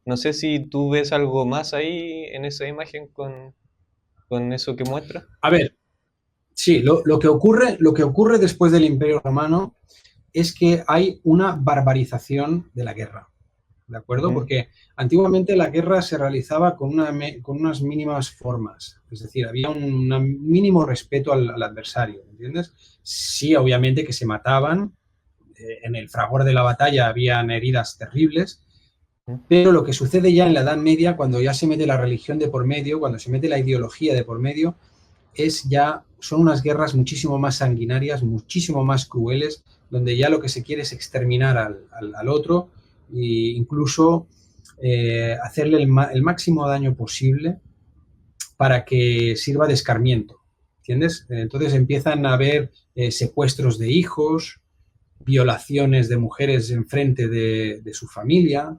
No sé si tú ves algo más ahí en esa imagen con eso que muestra. A ver, sí, lo que ocurre después del Imperio Romano es que hay una barbarización de la guerra, ¿de acuerdo? Ujú, Porque antiguamente la guerra se realizaba con unas mínimas formas, es decir, había un mínimo respeto al adversario, ¿entiendes? Sí, obviamente que se mataban, en el fragor de la batalla habían heridas terribles, ujú, pero lo que sucede ya en la Edad Media, cuando ya se mete la religión de por medio, cuando se mete la ideología de por medio, son unas guerras muchísimo más sanguinarias, muchísimo más crueles, donde ya lo que se quiere es exterminar al otro e incluso hacerle el máximo daño posible para que sirva de escarmiento, ¿entiendes? Entonces empiezan a haber secuestros de hijos, violaciones de mujeres en frente de su familia,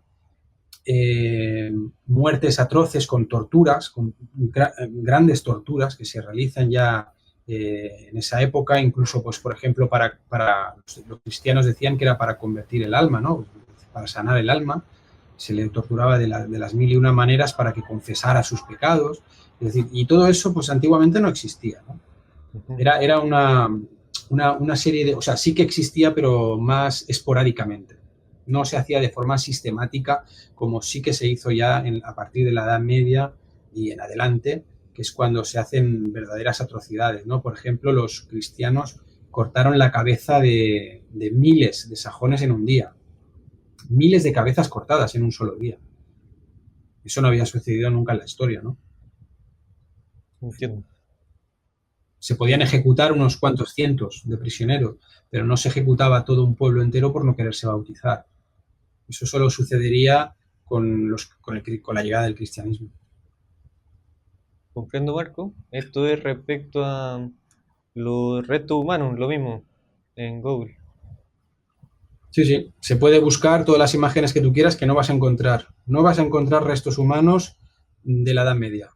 eh, muertes atroces con torturas, con grandes torturas que se realizan ya en esa época, incluso, pues, por ejemplo, para los cristianos decían que era para convertir el alma, ¿no? Para sanar el alma, se le torturaba de las mil y una maneras para que confesara sus pecados, es decir, y todo eso, pues, antiguamente no existía, ¿no? ujú. Era una serie de, o sea, sí que existía, pero más esporádicamente. No se hacía de forma sistemática, como sí que se hizo ya a partir de la Edad Media y en adelante, que es cuando se hacen verdaderas atrocidades, ¿no? Por ejemplo, los cristianos cortaron la cabeza de miles de sajones en un día. Miles de cabezas cortadas en un solo día. Eso no había sucedido nunca en la historia, ¿no? Entiendo. Se podían ejecutar unos cuantos cientos de prisioneros, pero no se ejecutaba todo un pueblo entero por no quererse bautizar. Eso solo sucedería con la llegada del cristianismo. Comprendo, Marco. Esto es respecto a los restos humanos, lo mismo, en Google. Sí, sí, se puede buscar todas las imágenes que tú quieras que no vas a encontrar. No vas a encontrar restos humanos de la Edad Media.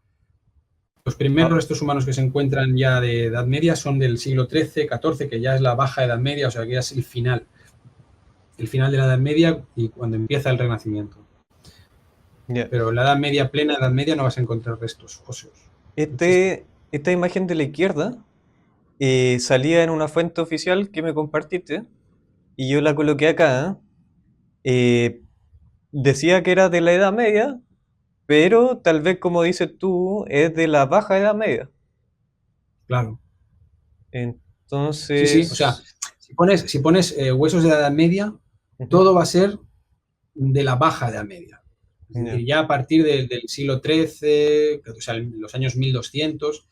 Los primeros Ah, restos humanos que se encuentran ya de Edad Media son del siglo XIII, XIV, que ya es la baja Edad Media, o sea, que ya es el final de la Edad Media y cuando empieza el Renacimiento. ya. Pero en la Edad Media, plena Edad Media, no vas a encontrar restos óseos. No existen. Esta imagen de la izquierda salía en una fuente oficial que me compartiste y yo la coloqué acá. Decía que era de la Edad Media, pero tal vez como dices tú, es de la Baja Edad Media. Claro. Sí, sí. O sea, Entonces, si pones huesos de la Edad Media, ujú, todo va a ser de la baja Edad Media. Es ya, decir, ya a partir del siglo XIII, o sea, los años 1200,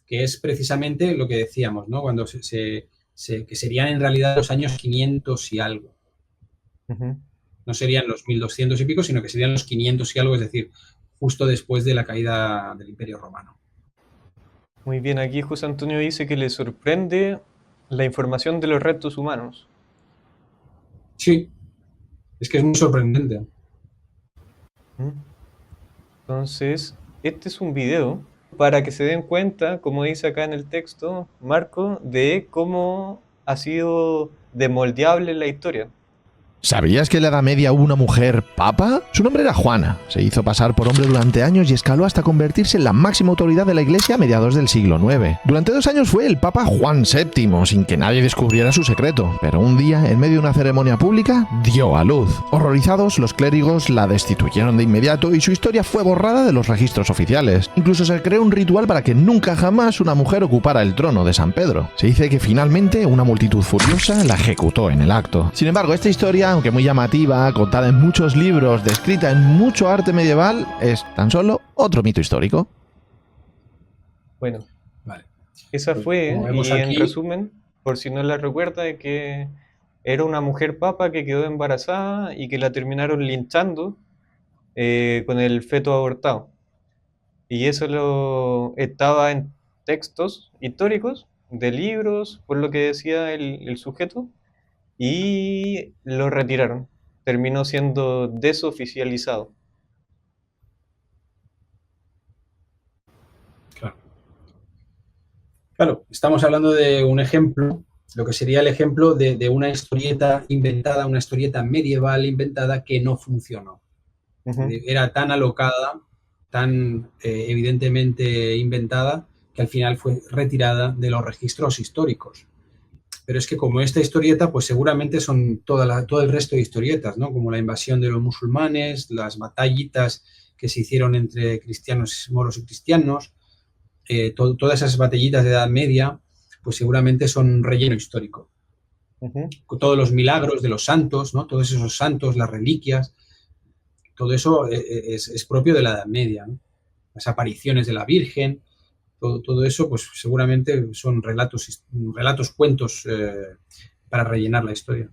que es precisamente lo que decíamos, ¿no? Cuando que serían en realidad los años 500 y algo. ujú. No serían los 1200 y pico, sino que serían los 500 y algo, es decir, justo después de la caída del Imperio Romano. Muy bien, aquí José Antonio dice que le sorprende la información de los restos humanos. Sí, es que es muy sorprendente. ¿Mm? Entonces, este es un video para que se den cuenta, como dice acá en el texto, Marco, de cómo ha sido demoldeable la historia. ¿Sabías que en la Edad Media hubo una mujer papa? Su nombre era Juana. Se hizo pasar por hombre durante años y escaló hasta convertirse en la máxima autoridad de la Iglesia a mediados del siglo IX. Durante 2 años fue el Papa Juan VII, sin que nadie descubriera su secreto. Pero un día, en medio de una ceremonia pública, dio a luz. Horrorizados, los clérigos la destituyeron de inmediato y su historia fue borrada de los registros oficiales. Incluso se creó un ritual para que nunca jamás una mujer ocupara el trono de San Pedro. Se dice que finalmente una multitud furiosa la ejecutó en el acto. Sin embargo, esta historia, aunque muy llamativa, contada en muchos libros, descrita en mucho arte medieval, es tan solo otro mito histórico. Bueno, Vale. esa Pues, fue, como vemos y en aquí, resumen, por si no la recuerda, que era una mujer papa que quedó embarazada y que la terminaron linchando con el feto abortado. Y eso estaba en textos históricos, de libros, por lo que decía el sujeto, y lo retiraron. Terminó siendo desoficializado. claro. Claro, estamos hablando de un ejemplo, lo que sería el ejemplo de una historieta inventada, una historieta medieval inventada que no funcionó. Ujú. Era tan alocada, tan evidentemente inventada, que al final fue retirada de los registros históricos. Pero es que como esta historieta, pues seguramente son todo el resto de historietas, ¿no? Como la invasión de los musulmanes, las batallitas que se hicieron entre cristianos, moros y cristianos, todas esas batallitas de Edad Media, pues seguramente son relleno histórico. Ujú. Con todos los milagros de los santos, ¿no? Todos esos santos, las reliquias, todo eso es propio de la Edad Media, ¿no? Las apariciones de la Virgen, todo eso, pues seguramente son relatos cuentos para rellenar la historia.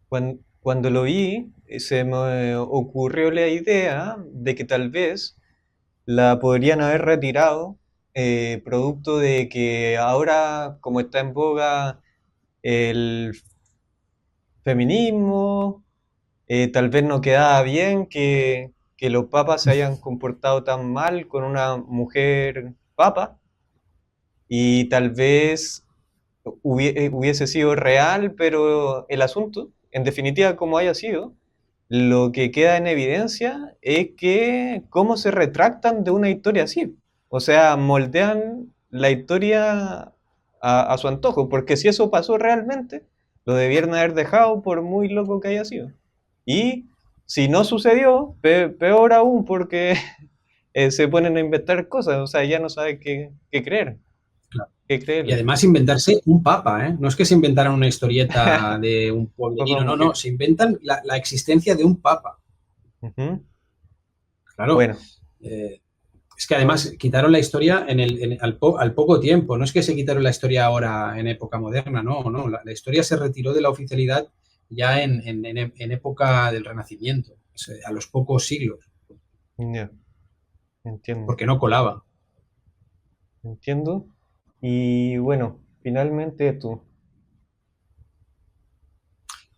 Cuando lo vi, se me ocurrió la idea de que tal vez la podrían haber retirado, producto de que ahora, como está en boga el feminismo, tal vez no quedaba bien que los papas se hayan comportado tan mal con una mujer papa, y tal vez hubiese sido real, pero el asunto, en definitiva, como haya sido, lo que queda en evidencia es que cómo se retractan de una historia así. O sea, moldean la historia a su antojo, porque si eso pasó realmente, lo debieron haber dejado por muy loco que haya sido. Y si no sucedió, peor aún, porque se ponen a inventar cosas, o sea, ya no saben qué creer, Claro. qué Y creerle. además inventarse un papa, ¿eh? No es que se inventaran una historieta de un Papa pueblerino, no, mujer. se inventan la existencia de un papa. Ujú. Claro, Bueno, eh, es que además quitaron la historia al poco tiempo, no es que se quitaron la historia ahora en época moderna, no, la historia se retiró de la oficialidad ya en época del Renacimiento, o sea, a los pocos siglos, ya, entiendo, porque no colaba. entiendo. Y bueno, finalmente tú.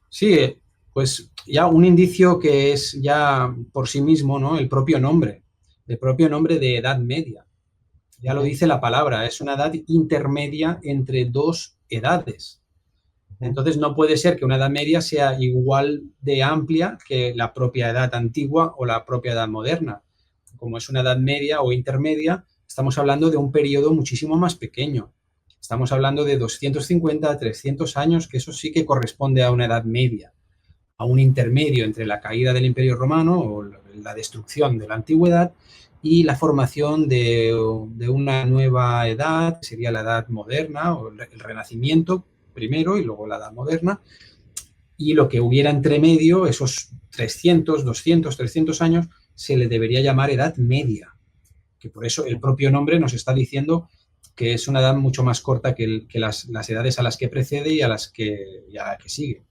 Sí, pues ya un indicio que es ya por sí mismo, ¿no? El propio nombre de Edad Media. Ya lo Ujú, dice la palabra, es una edad intermedia entre dos edades. ujú. Entonces no puede ser que una edad media sea igual de amplia que la propia edad antigua o la propia edad moderna. Como es una edad media o intermedia, estamos hablando de un periodo muchísimo más pequeño. Estamos hablando de 250 a 300 años, que eso sí que corresponde a una edad media, a un intermedio entre la caída del Imperio Romano o la destrucción de la antigüedad y la formación de una nueva edad, que sería la edad moderna o el Renacimiento primero y luego la edad moderna, y lo que hubiera entre medio, esos 300, 200, 300 años, se le debería llamar edad media, que por eso el propio nombre nos está diciendo que es una edad mucho más corta que las edades a las que precede y a la que sigue.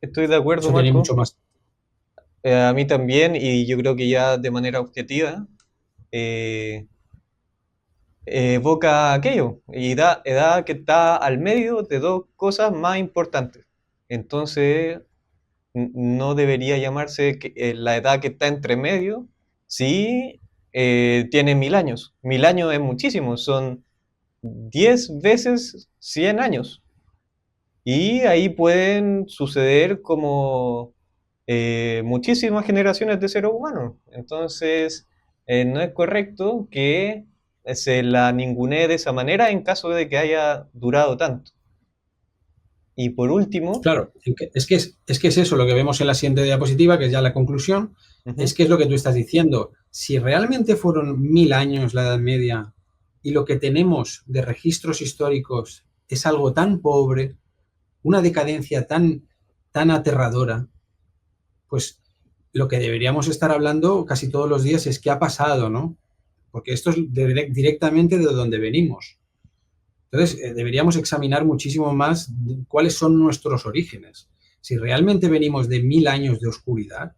Estoy de acuerdo, Eso tiene Marco. mucho más. A mí también, y yo creo que ya de manera objetiva, eh, evoca aquello, y da edad que está al medio de dos cosas más importantes. Entonces, no debería llamarse la edad que está entre medio, si tiene 1000 años. 1000 años es muchísimo, son 10 veces 100 años. Y ahí pueden suceder como muchísimas generaciones de seres humanos. Entonces, no es correcto que se la ningunee de esa manera en caso de que haya durado tanto. Y por último, Claro, es que es eso lo que vemos en la siguiente diapositiva, que es ya la conclusión, es que es lo que tú estás diciendo. Si realmente fueron 1000 años la Edad Media y lo que tenemos de registros históricos es algo tan pobre, una decadencia tan aterradora, pues lo que deberíamos estar hablando casi todos los días es qué ha pasado, ¿no? Porque esto es directamente de donde venimos. Entonces, deberíamos examinar muchísimo más cuáles son nuestros orígenes. Si realmente venimos de 1000 años de oscuridad,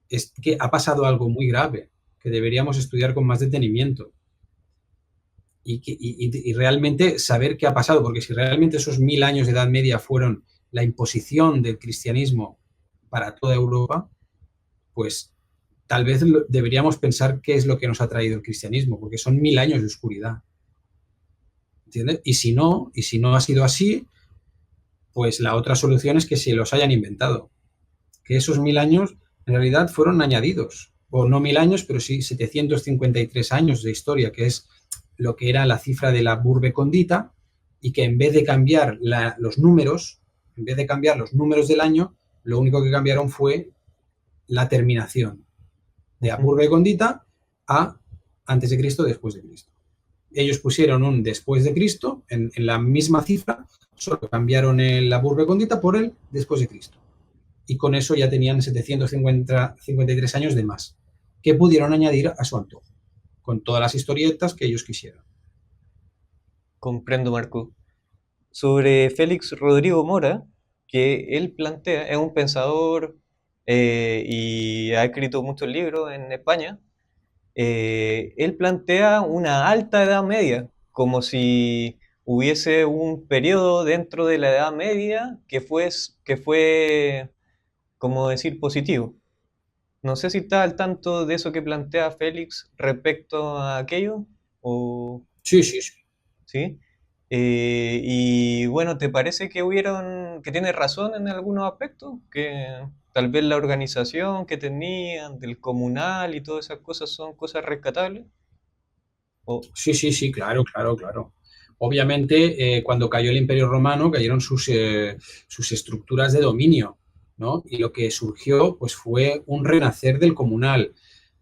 es que ha pasado algo muy grave, que deberíamos estudiar con más detenimiento. Y realmente saber qué ha pasado, porque si realmente esos 1000 años de Edad Media fueron la imposición del cristianismo para toda Europa, pues tal vez deberíamos pensar qué es lo que nos ha traído el cristianismo, porque son 1000 años de oscuridad. ¿Entiendes? Y si no ha sido así, pues la otra solución es que se los hayan inventado. Que esos 1000 años en realidad fueron añadidos. O no 1000 años, pero sí 753 años de historia, que es lo que era la cifra de la Urbe Condita, y que en vez de cambiar los números, en vez de cambiar los números del año, lo único que cambiaron fue la terminación de Urbe Condita a antes de Cristo, después de Cristo. Ellos pusieron un después de Cristo en la misma cifra, solo cambiaron la Urbe Condita por el después de Cristo. Y con eso ya tenían 753 años de más, que pudieron añadir a su antojo, con todas las historietas que ellos quisieran. comprendo, Marco. Sobre Félix Rodrigo Mora, que él plantea, es un pensador y ha escrito muchos libros en España. Él plantea una alta Edad Media, como si hubiese un periodo dentro de la Edad Media que fue, como decir, positivo. No sé si está al tanto de eso que plantea Félix respecto a aquello, o Sí, sí, sí. sí. Y bueno, ¿te parece que que tiene razón en algunos aspectos? Que tal vez la organización que tenían del comunal y todas esas cosas son cosas rescatables. O, Sí, sí, sí, claro, claro, claro. Obviamente, cuando cayó el Imperio Romano, cayeron sus estructuras de dominio, ¿no? Y lo que surgió, pues, fue un renacer del comunal.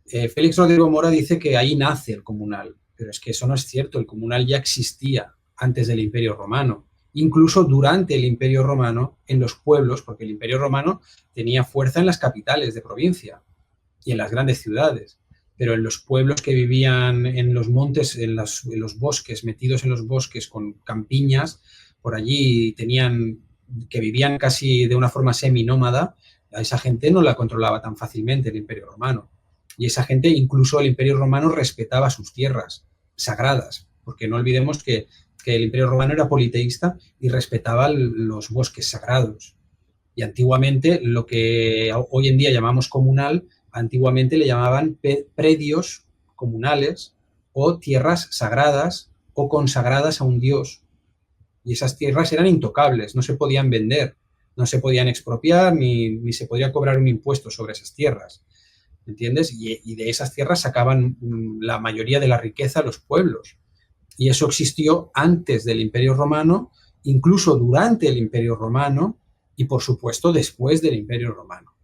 Félix Rodrigo Mora dice que ahí nace el comunal, pero es que eso no es cierto. El comunal ya existía antes del Imperio Romano, incluso durante el Imperio Romano en los pueblos, porque el Imperio Romano tenía fuerza en las capitales de provincia y en las grandes ciudades, pero en los pueblos que vivían en los montes, en los bosques, metidos en los bosques con campiñas, por allí que vivían casi de una forma seminómada, a esa gente no la controlaba tan fácilmente el Imperio Romano. Y esa gente, incluso el Imperio Romano, respetaba sus tierras sagradas, porque no olvidemos que el Imperio Romano era politeísta y respetaba los bosques sagrados. Y antiguamente, lo que hoy en día llamamos comunal, antiguamente le llamaban predios comunales o tierras sagradas o consagradas a un dios. Y esas tierras eran intocables, no se podían vender, no se podían expropiar ni se podría cobrar un impuesto sobre esas tierras. ¿Entiendes? Y de esas tierras sacaban la mayoría de la riqueza los pueblos. Y eso existió antes del Imperio Romano, incluso durante el Imperio Romano y, por supuesto, después del Imperio Romano.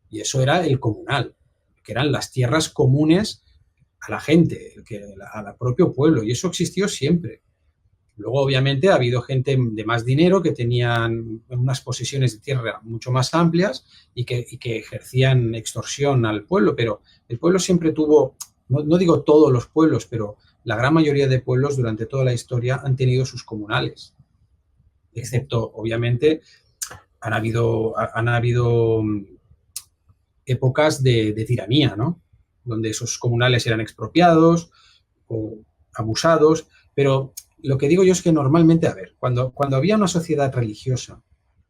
Y eso era el comunal, que eran las tierras comunes a la gente, al propio pueblo. Y eso existió siempre. Luego, obviamente, ha habido gente de más dinero que tenían unas posesiones de tierra mucho más amplias y que ejercían extorsión al pueblo, pero el pueblo siempre tuvo, no digo todos los pueblos, pero la gran mayoría de pueblos durante toda la historia han tenido sus comunales, excepto, obviamente, han habido épocas de tiranía, ¿no? Donde esos comunales eran expropiados o abusados, pero lo que digo yo es que normalmente, a ver, cuando había una sociedad religiosa,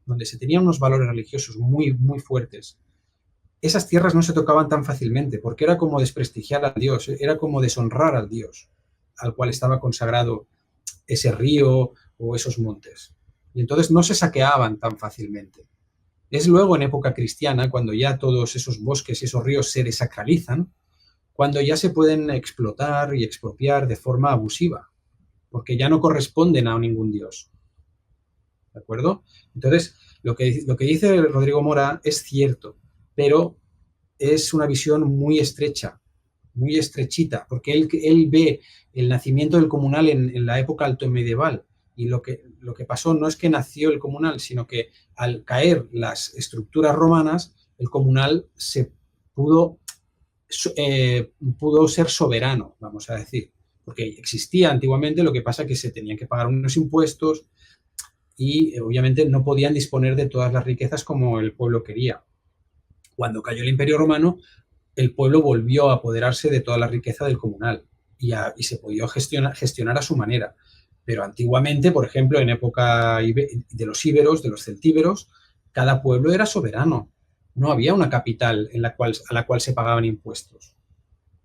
donde se tenían unos valores religiosos muy, muy fuertes, esas tierras no se tocaban tan fácilmente, porque era como desprestigiar al Dios, era como deshonrar al Dios, al cual estaba consagrado ese río o esos montes. y entonces no se saqueaban tan fácilmente. Es luego en época cristiana, cuando ya todos esos bosques y esos ríos se desacralizan, cuando ya se pueden explotar y expropiar de forma abusiva, porque ya no corresponden a ningún dios. ¿De acuerdo? Entonces, lo que dice Rodrigo Mora es cierto, pero es una visión muy estrecha, muy estrechita, porque él ve el nacimiento del comunal en la época altomedieval, y lo que pasó no es que nació el comunal, sino que al caer las estructuras romanas, el comunal pudo ser soberano, vamos a decir, porque existía antiguamente, lo que pasa es que se tenían que pagar unos impuestos y obviamente no podían disponer de todas las riquezas como el pueblo quería. Cuando cayó el Imperio Romano, el pueblo volvió a apoderarse de toda la riqueza del comunal y se podía gestionar a su manera. Pero antiguamente, por ejemplo, en época de los íberos, de los celtíberos, cada pueblo era soberano. No había una capital a la cual se pagaban impuestos.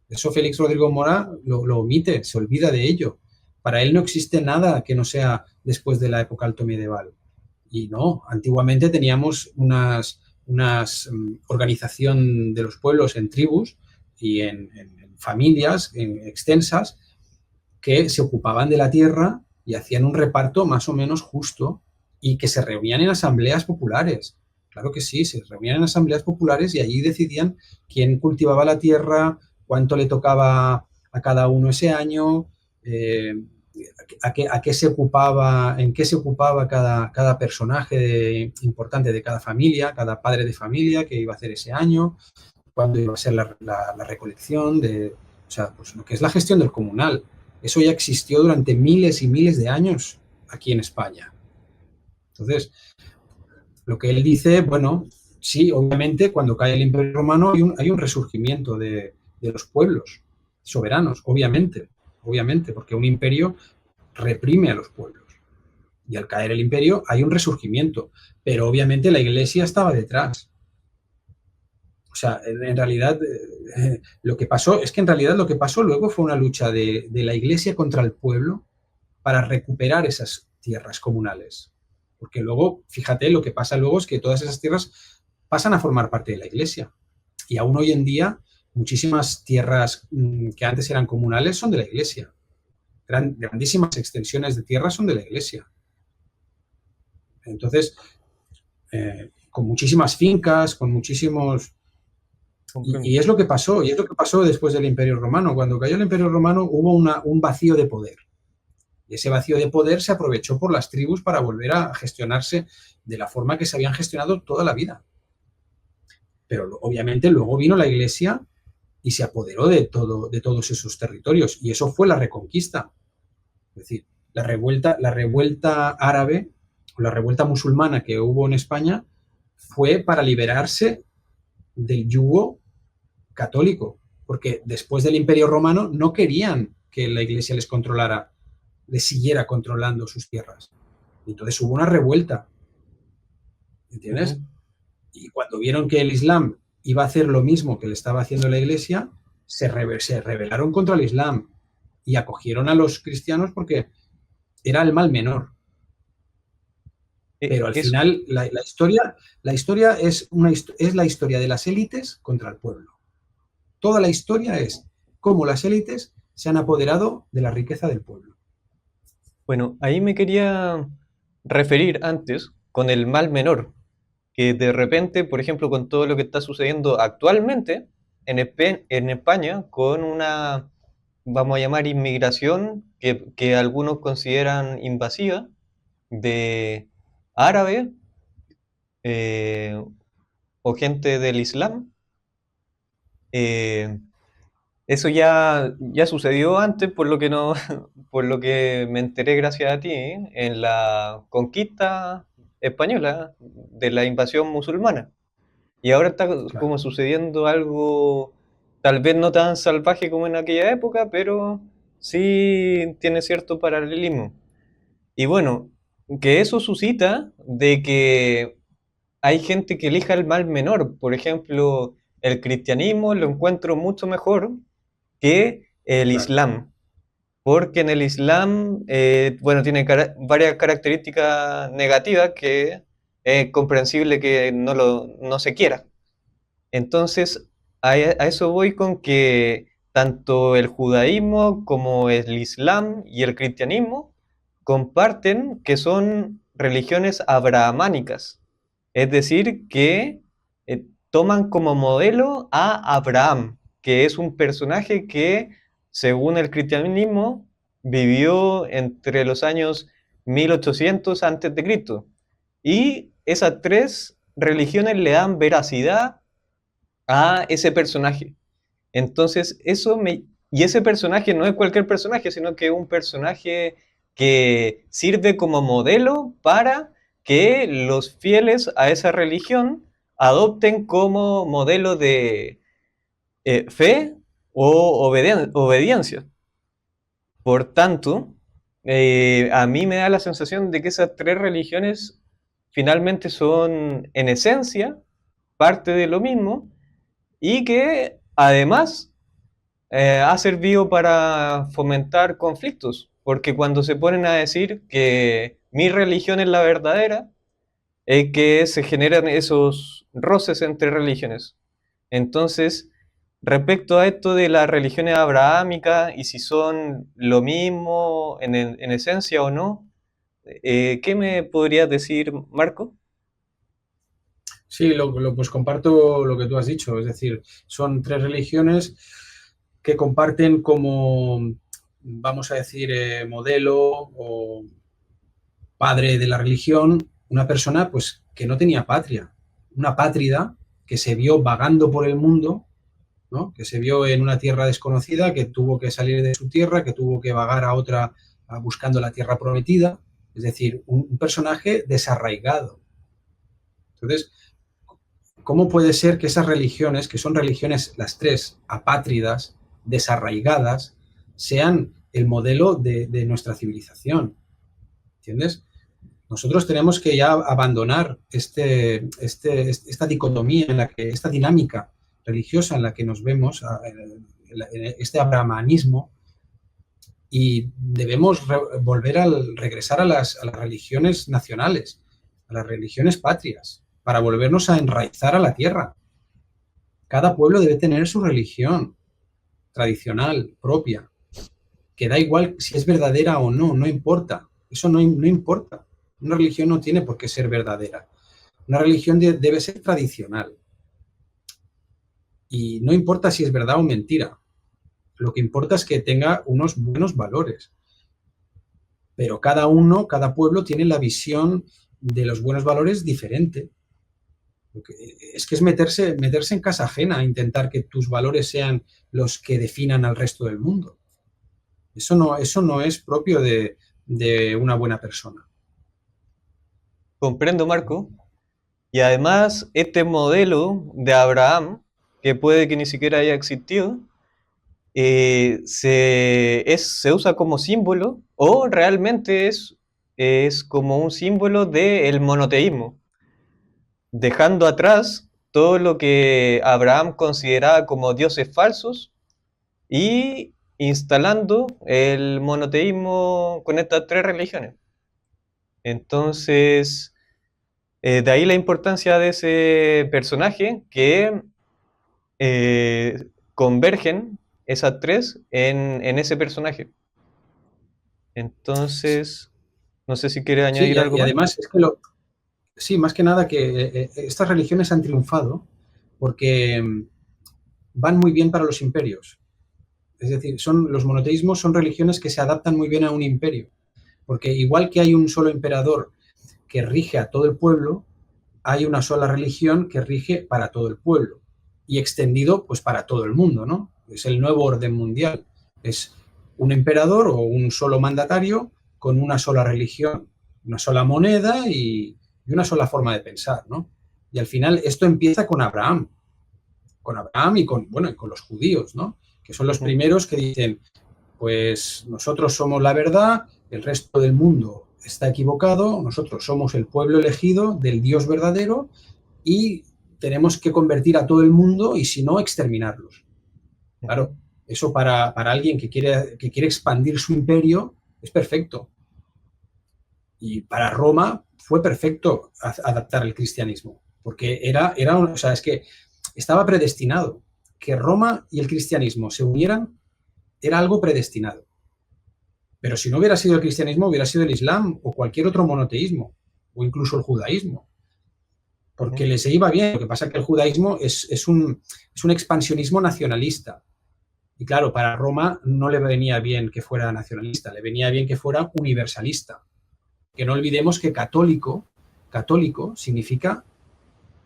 Eso Félix Rodrigo Mora lo omite, se olvida de ello. Para él no existe nada que no sea después de la época altomedieval. Y no, antiguamente teníamos una organización de los pueblos en tribus y en familias extensas que se ocupaban de la tierra y hacían un reparto más o menos justo y que se reunían en asambleas populares. Claro que sí, se reunían en asambleas populares y allí decidían quién cultivaba la tierra, cuánto le tocaba a cada uno ese año, en qué se ocupaba cada personaje importante de cada familia, cada padre de familia que iba a hacer ese año, cuándo iba a ser la recolección, o sea, pues lo que es la gestión del comunal. Eso ya existió durante miles y miles de años aquí en España. Entonces, lo que él dice, bueno, sí, obviamente cuando cae el Imperio Romano hay un resurgimiento de los pueblos soberanos, obviamente, porque un imperio reprime a los pueblos. Y al caer el imperio hay un resurgimiento, pero obviamente la Iglesia estaba detrás. O sea, en realidad lo que pasó luego fue una lucha de la Iglesia contra el pueblo para recuperar esas tierras comunales. Porque luego, fíjate, lo que pasa luego es que todas esas tierras pasan a formar parte de la Iglesia. Y aún hoy en día, muchísimas tierras que antes eran comunales son de la Iglesia. Grandísimas extensiones de tierra son de la Iglesia. Entonces, con muchísimas fincas, con muchísimos... Y es lo que pasó, después del Imperio Romano. Cuando cayó el Imperio Romano hubo un vacío de poder. Y ese vacío de poder se aprovechó por las tribus para volver a gestionarse de la forma que se habían gestionado toda la vida. Pero obviamente luego vino la Iglesia y se apoderó de todos esos territorios. Y eso fue la Reconquista. Es decir, la revuelta árabe o la revuelta musulmana que hubo en España fue para liberarse del yugo católico. Porque después del Imperio Romano no querían que la Iglesia les siguiera controlando sus tierras. Entonces hubo una revuelta. ¿Entiendes? Uh-huh. Y cuando vieron que el Islam iba a hacer lo mismo que le estaba haciendo la Iglesia, se rebelaron contra el Islam y acogieron a los cristianos porque era el mal menor. Pero al final la historia es la historia de las élites contra el pueblo. Toda la historia es cómo las élites se han apoderado de la riqueza del pueblo. Bueno, ahí me quería referir antes con el mal menor, que de repente, por ejemplo, con todo lo que está sucediendo actualmente en España, con una, vamos a llamar, inmigración que algunos consideran invasiva, de árabes o gente del Islam. Eso ya sucedió antes, por lo que me enteré gracias a ti, en la conquista española de la invasión musulmana. Y ahora está como sucediendo algo tal vez no tan salvaje como en aquella época, pero sí tiene cierto paralelismo. Y bueno, que eso suscita de que hay gente que elija el mal menor. Por ejemplo, el cristianismo lo encuentro mucho mejor que el Islam, porque en el Islam, bueno, tiene varias características negativas que es comprensible que no se quiera. Entonces, a eso voy con que tanto el judaísmo como el islam y el cristianismo comparten que son religiones abrahamánicas, es decir, que toman como modelo a Abraham, que es un personaje que, según el cristianismo, vivió entre los años 1800 a.C. Y esas tres religiones le dan veracidad a ese personaje. Entonces, y ese personaje no es cualquier personaje, sino que es un personaje que sirve como modelo para que los fieles a esa religión adopten como modelo de fe o obediencia. Por tanto, a mí me da la sensación de que esas tres religiones finalmente son, en esencia, parte de lo mismo, y que además ha servido para fomentar conflictos, porque cuando se ponen a decir que mi religión es la verdadera, es que se generan esos roces entre religiones. Entonces, respecto a esto de las religiones abrahámicas y si son lo mismo en esencia o no, ¿qué me podrías decir, Marco? Sí, pues comparto lo que tú has dicho, es decir, son tres religiones que comparten como, vamos a decir, modelo o padre de la religión, una persona pues que no tenía patria, una pátrida que se vio vagando por el mundo, ¿no? Que se vio en una tierra desconocida, que tuvo que salir de su tierra, que tuvo que vagar a otra buscando la tierra prometida, es decir, un personaje desarraigado. Entonces, ¿cómo puede ser que esas religiones, que son religiones las tres apátridas, desarraigadas, sean el modelo de nuestra civilización? ¿Entiendes? Nosotros tenemos que ya abandonar esta dicotomía, esta dinámica religiosa en la que nos vemos, este abrahamanismo, y debemos regresar a las religiones nacionales, a las religiones patrias, para volvernos a enraizar a la tierra. Cada pueblo debe tener su religión tradicional, propia, que da igual si es verdadera o no, no importa. Eso no importa. Una religión no tiene por qué ser verdadera. Una religión debe ser tradicional. Y no importa si es verdad o mentira. Lo que importa es que tenga unos buenos valores. Pero cada pueblo tiene la visión de los buenos valores diferente. Es que es meterse en casa ajena, intentar que tus valores sean los que definan al resto del mundo. Eso no es propio de una buena persona. Comprendo, Marco. Y además, este modelo de Abraham, que puede que ni siquiera haya existido, se usa como símbolo o realmente es como un símbolo del monoteísmo, dejando atrás todo lo que Abraham consideraba como dioses falsos y instalando el monoteísmo con estas tres religiones. Entonces, de ahí la importancia de ese personaje que convergen esas tres en ese personaje. Entonces, no sé si quiere Sí, añadir algo y más. además es que sí, más que nada que estas religiones han triunfado porque van muy bien para los imperios. Es decir, los monoteísmos son religiones que se adaptan muy bien a un imperio. Porque igual que hay un solo emperador que rige a todo el pueblo, hay una sola religión que rige para todo el pueblo y extendido pues para todo el mundo, ¿no? Es el nuevo orden mundial. Es un emperador o un solo mandatario con una sola religión, una sola moneda y una sola forma de pensar, ¿no? Y al final esto empieza con Abraham y con los judíos, ¿no? Que son los primeros que dicen, pues nosotros somos la verdad, el resto del mundo está equivocado, nosotros somos el pueblo elegido del Dios verdadero y tenemos que convertir a todo el mundo y si no, exterminarlos. Claro, Eso para alguien que quiere expandir su imperio es perfecto. Y para Roma fue perfecto adaptar el cristianismo, porque o sea, es que estaba predestinado. Que Roma y el cristianismo se unieran era algo predestinado. Pero si no hubiera sido el cristianismo, hubiera sido el islam o cualquier otro monoteísmo, o incluso el judaísmo. Porque les iba bien. Lo que pasa es que el judaísmo es un expansionismo nacionalista. Y claro, para Roma no le venía bien que fuera nacionalista, le venía bien que fuera universalista. Que no olvidemos que católico significa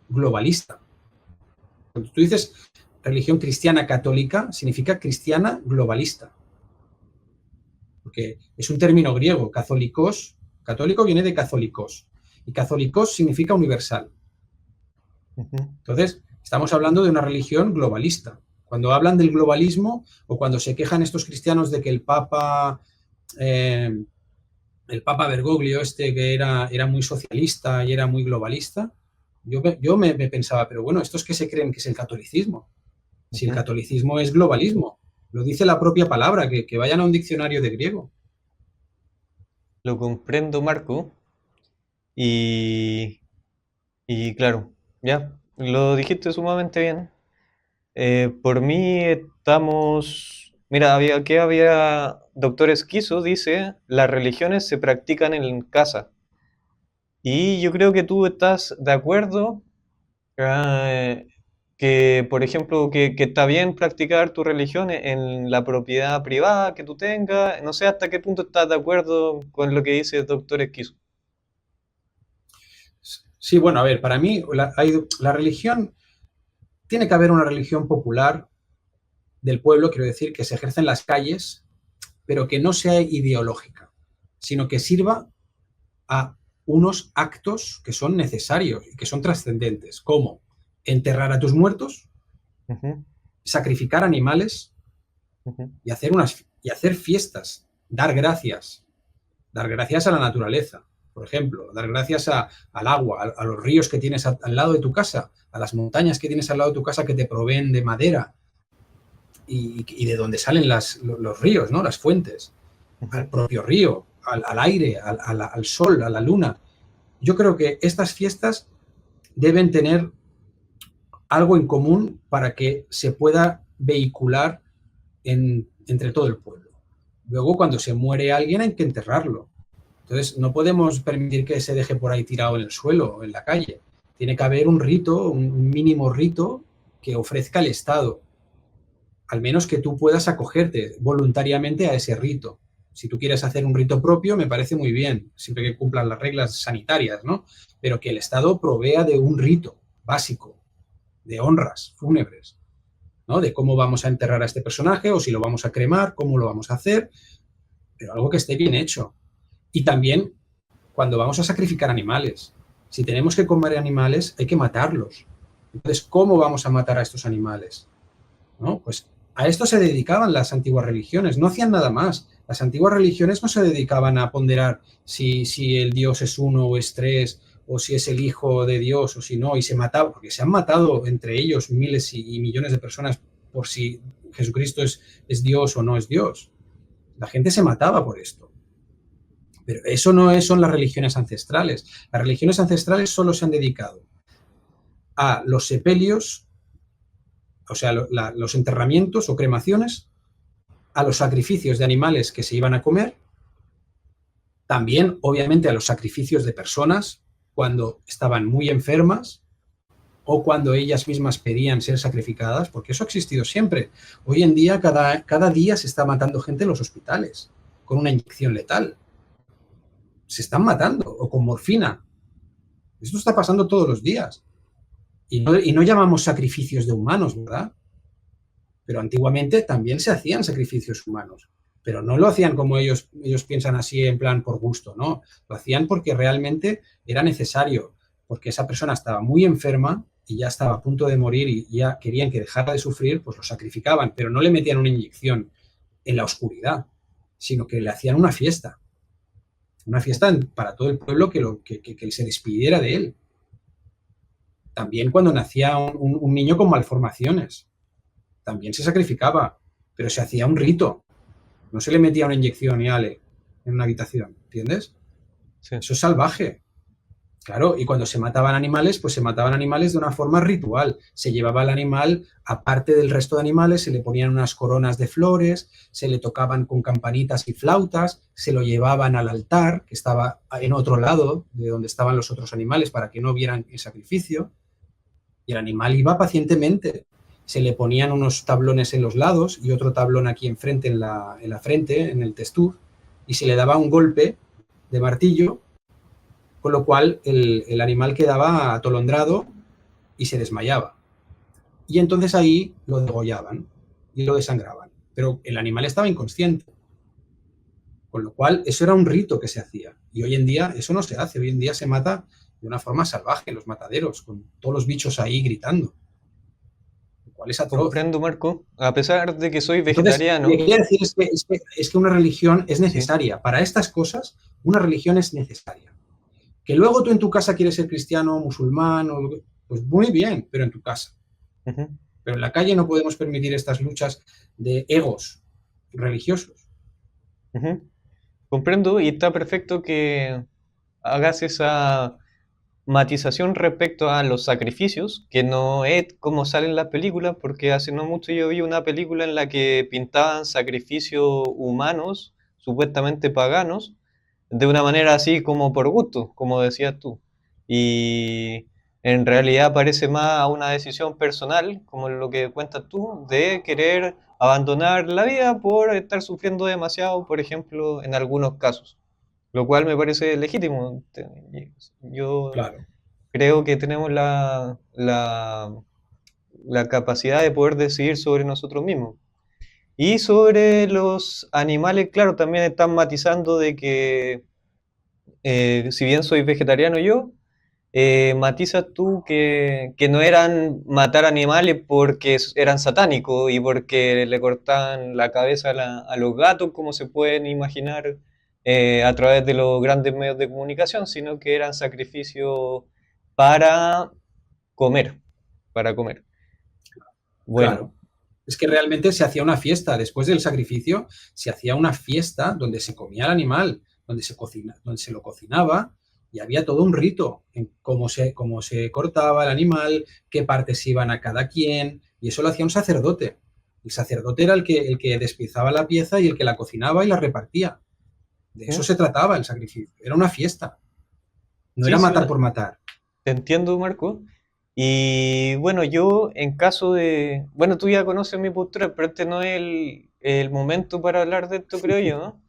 globalista. Cuando tú dices religión cristiana católica, significa cristiana globalista. Porque es un término griego, católicos, católico viene de católicos, y católicos significa universal. Entonces, estamos hablando de una religión globalista. Cuando hablan del globalismo, o cuando se quejan estos cristianos de que el Papa Bergoglio, que era muy socialista y era muy globalista, yo me pensaba, pero bueno, ¿estos qué se creen que es el catolicismo? Si el catolicismo es globalismo, lo dice la propia palabra, que vayan a un diccionario de griego. Lo comprendo, Marco. Y claro, ya, lo dijiste sumamente bien. Por mí estamos... Mira, había Doctor Esquizo dice, las religiones se practican en casa. Y yo creo que tú estás de acuerdo que, por ejemplo, que está bien practicar tu religión en la propiedad privada que tú tengas. No sé hasta qué punto estás de acuerdo con lo que dice el Doctor Esquizo. Sí, bueno, a ver, para mí la religión, tiene que haber una religión popular del pueblo, quiero decir, que se ejerce en las calles, pero que no sea ideológica, sino que sirva a unos actos que son necesarios y que son trascendentes, como enterrar a tus muertos, sacrificar animales y hacer fiestas, dar gracias a la naturaleza. Por ejemplo, dar gracias al agua, a los ríos que tienes al lado de tu casa, a las montañas que tienes al lado de tu casa que te proveen de madera y de donde salen los ríos, ¿no? Las fuentes, al propio río, al aire, al sol, a la luna. Yo creo que estas fiestas deben tener algo en común para que se pueda vehicular entre todo el pueblo. Luego, cuando se muere alguien, hay que enterrarlo. Entonces, no podemos permitir que se deje por ahí tirado en el suelo o en la calle. Tiene que haber un rito, un mínimo rito que ofrezca el Estado. Al menos que tú puedas acogerte voluntariamente a ese rito. Si tú quieres hacer un rito propio, me parece muy bien, siempre que cumplan las reglas sanitarias, ¿no? Pero que el Estado provea de un rito básico, de honras fúnebres, ¿no? De cómo vamos a enterrar a este personaje, o si lo vamos a cremar, cómo lo vamos a hacer, pero algo que esté bien hecho. Y también cuando vamos a sacrificar animales. Si tenemos que comer animales, hay que matarlos. Entonces, ¿cómo vamos a matar a estos animales? ¿No? Pues a esto se dedicaban las antiguas religiones, no hacían nada más. Las antiguas religiones no se dedicaban a ponderar si el Dios es uno o es tres, o si es el Hijo de Dios o si no, y se mataban, porque se han matado entre ellos miles y millones de personas por si Jesucristo es Dios o no es Dios. La gente se mataba por esto. Pero eso no son las religiones ancestrales. Las religiones ancestrales solo se han dedicado a los sepelios, o sea, los enterramientos o cremaciones, a los sacrificios de animales que se iban a comer, también, obviamente, a los sacrificios de personas cuando estaban muy enfermas o cuando ellas mismas pedían ser sacrificadas, porque eso ha existido siempre. Hoy en día, cada día se está matando gente en los hospitales con una inyección letal. Se están matando, o con morfina. Esto está pasando todos los días. Y no llamamos sacrificios de humanos, ¿verdad? Pero antiguamente también se hacían sacrificios humanos. Pero no lo hacían como ellos piensan así en plan por gusto, ¿no? Lo hacían porque realmente era necesario, porque esa persona estaba muy enferma y ya estaba a punto de morir y ya querían que dejara de sufrir, pues lo sacrificaban, pero no le metían una inyección en la oscuridad, sino que le hacían una fiesta para todo el pueblo que se despidiera de él. También cuando nacía un niño con malformaciones, también se sacrificaba pero se hacía un rito. No se le metía una inyección y ale en una habitación, ¿entiendes? Sí. Eso es salvaje. Claro, y cuando se mataban animales, pues se mataban animales de una forma ritual. Se llevaba al animal, aparte del resto de animales, se le ponían unas coronas de flores, se le tocaban con campanitas y flautas, se lo llevaban al altar, que estaba en otro lado de donde estaban los otros animales, para que no vieran el sacrificio. Y el animal iba pacientemente. Se le ponían unos tablones en los lados y otro tablón aquí enfrente, en la frente, en el testuz, y se le daba un golpe de martillo, con lo cual el animal quedaba atolondrado y se desmayaba. Y entonces ahí lo degollaban y lo desangraban. Pero el animal estaba inconsciente. Con lo cual, eso era un rito que se hacía. Y hoy en día eso no se hace. Hoy en día se mata de una forma salvaje en los mataderos, con todos los bichos ahí gritando. Lo cual es atroz. Comprendo, Marco. A pesar de que soy Entonces, vegetariano. lo que quería decir es que una religión es necesaria. Sí. Para estas cosas, una religión es necesaria. Que luego tú en tu casa quieres ser cristiano, musulmán, pues muy bien, pero en tu casa. Pero en la calle no podemos permitir estas luchas de egos religiosos. Comprendo, y está perfecto que hagas esa matización respecto a los sacrificios, que no es como sale en las películas, porque hace no mucho yo vi una película en la que pintaban sacrificios humanos, supuestamente paganos, de una manera así como por gusto, como decías tú. Y en realidad parece más a una decisión personal, como lo que cuentas tú, de querer abandonar la vida por estar sufriendo demasiado, por ejemplo, en algunos casos. Lo cual me parece legítimo. Yo Claro. creo que tenemos la capacidad de poder decidir sobre nosotros mismos. Y sobre los animales, claro, también están matizando de que, si bien soy vegetariano yo, matizas tú que no eran matar animales porque eran satánicos y porque le cortaban la cabeza a los gatos, como se pueden imaginar a través de los grandes medios de comunicación, sino que eran sacrificios para comer, para comer. Bueno. Claro. Es que realmente se hacía una fiesta. Después del sacrificio, se hacía una fiesta donde se comía el animal, donde se lo cocinaba, y había todo un rito en cómo se cortaba el animal, qué partes iban a cada quien, y eso lo hacía un sacerdote. El sacerdote era el que despiezaba la pieza y el que la cocinaba y la repartía. De eso se trataba el sacrificio. Era una fiesta. No era matar por matar. Te entiendo, Marco. Y bueno, yo en caso de... Bueno, tú ya conoces mi postura, pero este no es el momento para hablar de esto, creo yo, ¿no?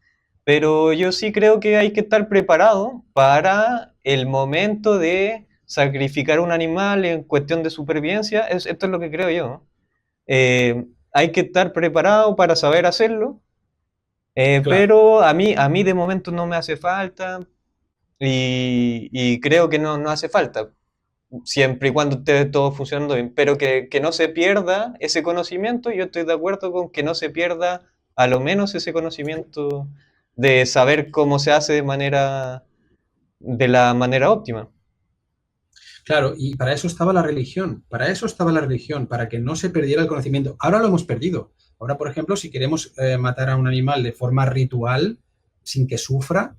Pero yo sí creo que hay que estar preparado para el momento de sacrificar un animal en cuestión de supervivencia. Esto es lo que creo yo, ¿no? Hay que estar preparado para saber hacerlo, claro. Pero a mí de momento no me hace falta y creo que no hace falta, siempre y cuando esté todo funcionando bien, pero que no se pierda ese conocimiento. Yo estoy de acuerdo con que no se pierda a lo menos ese conocimiento de saber cómo se hace de la manera óptima. Claro, y para eso estaba la religión, para que no se perdiera el conocimiento. Ahora lo hemos perdido. Ahora, por ejemplo, si queremos matar a un animal de forma ritual, sin que sufra,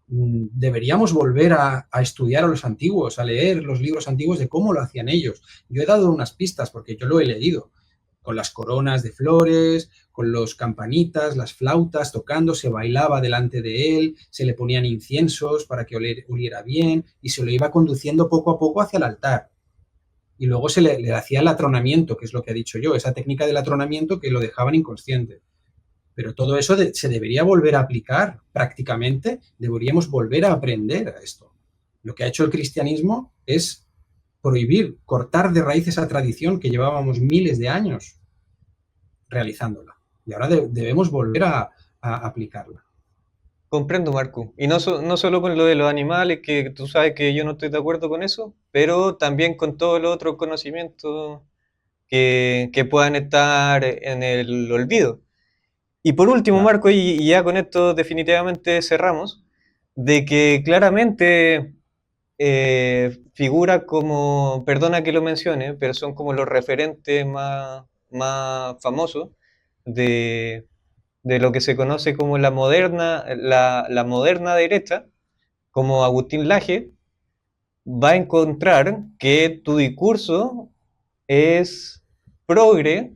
deberíamos volver a estudiar a los antiguos, a leer los libros antiguos de cómo lo hacían ellos. Yo he dado unas pistas porque yo lo he leído, con las coronas de flores, con los campanitas, las flautas tocando, se bailaba delante de él, se le ponían inciensos para que oliera bien y se lo iba conduciendo poco a poco hacia el altar. Y luego se le hacía el atronamiento, que es lo que he dicho yo, esa técnica del atronamiento que lo dejaban inconsciente. Pero todo eso se debería volver a aplicar prácticamente, deberíamos volver a aprender a esto. Lo que ha hecho el cristianismo es prohibir, cortar de raíz esa tradición que llevábamos miles de años realizándola. Y ahora debemos volver a aplicarla. Comprendo, Marco. Y no solo con lo de los animales, que tú sabes que yo no estoy de acuerdo con eso, pero también con todos los otros conocimientos que puedan estar en el olvido. Y por último, claro, Marco, y ya con esto definitivamente cerramos, de que claramente figura como, perdona que lo mencione, pero son como los referentes más famosos, de, de lo que se conoce como la moderna derecha, como Agustín Laje, va a encontrar que tu discurso es progre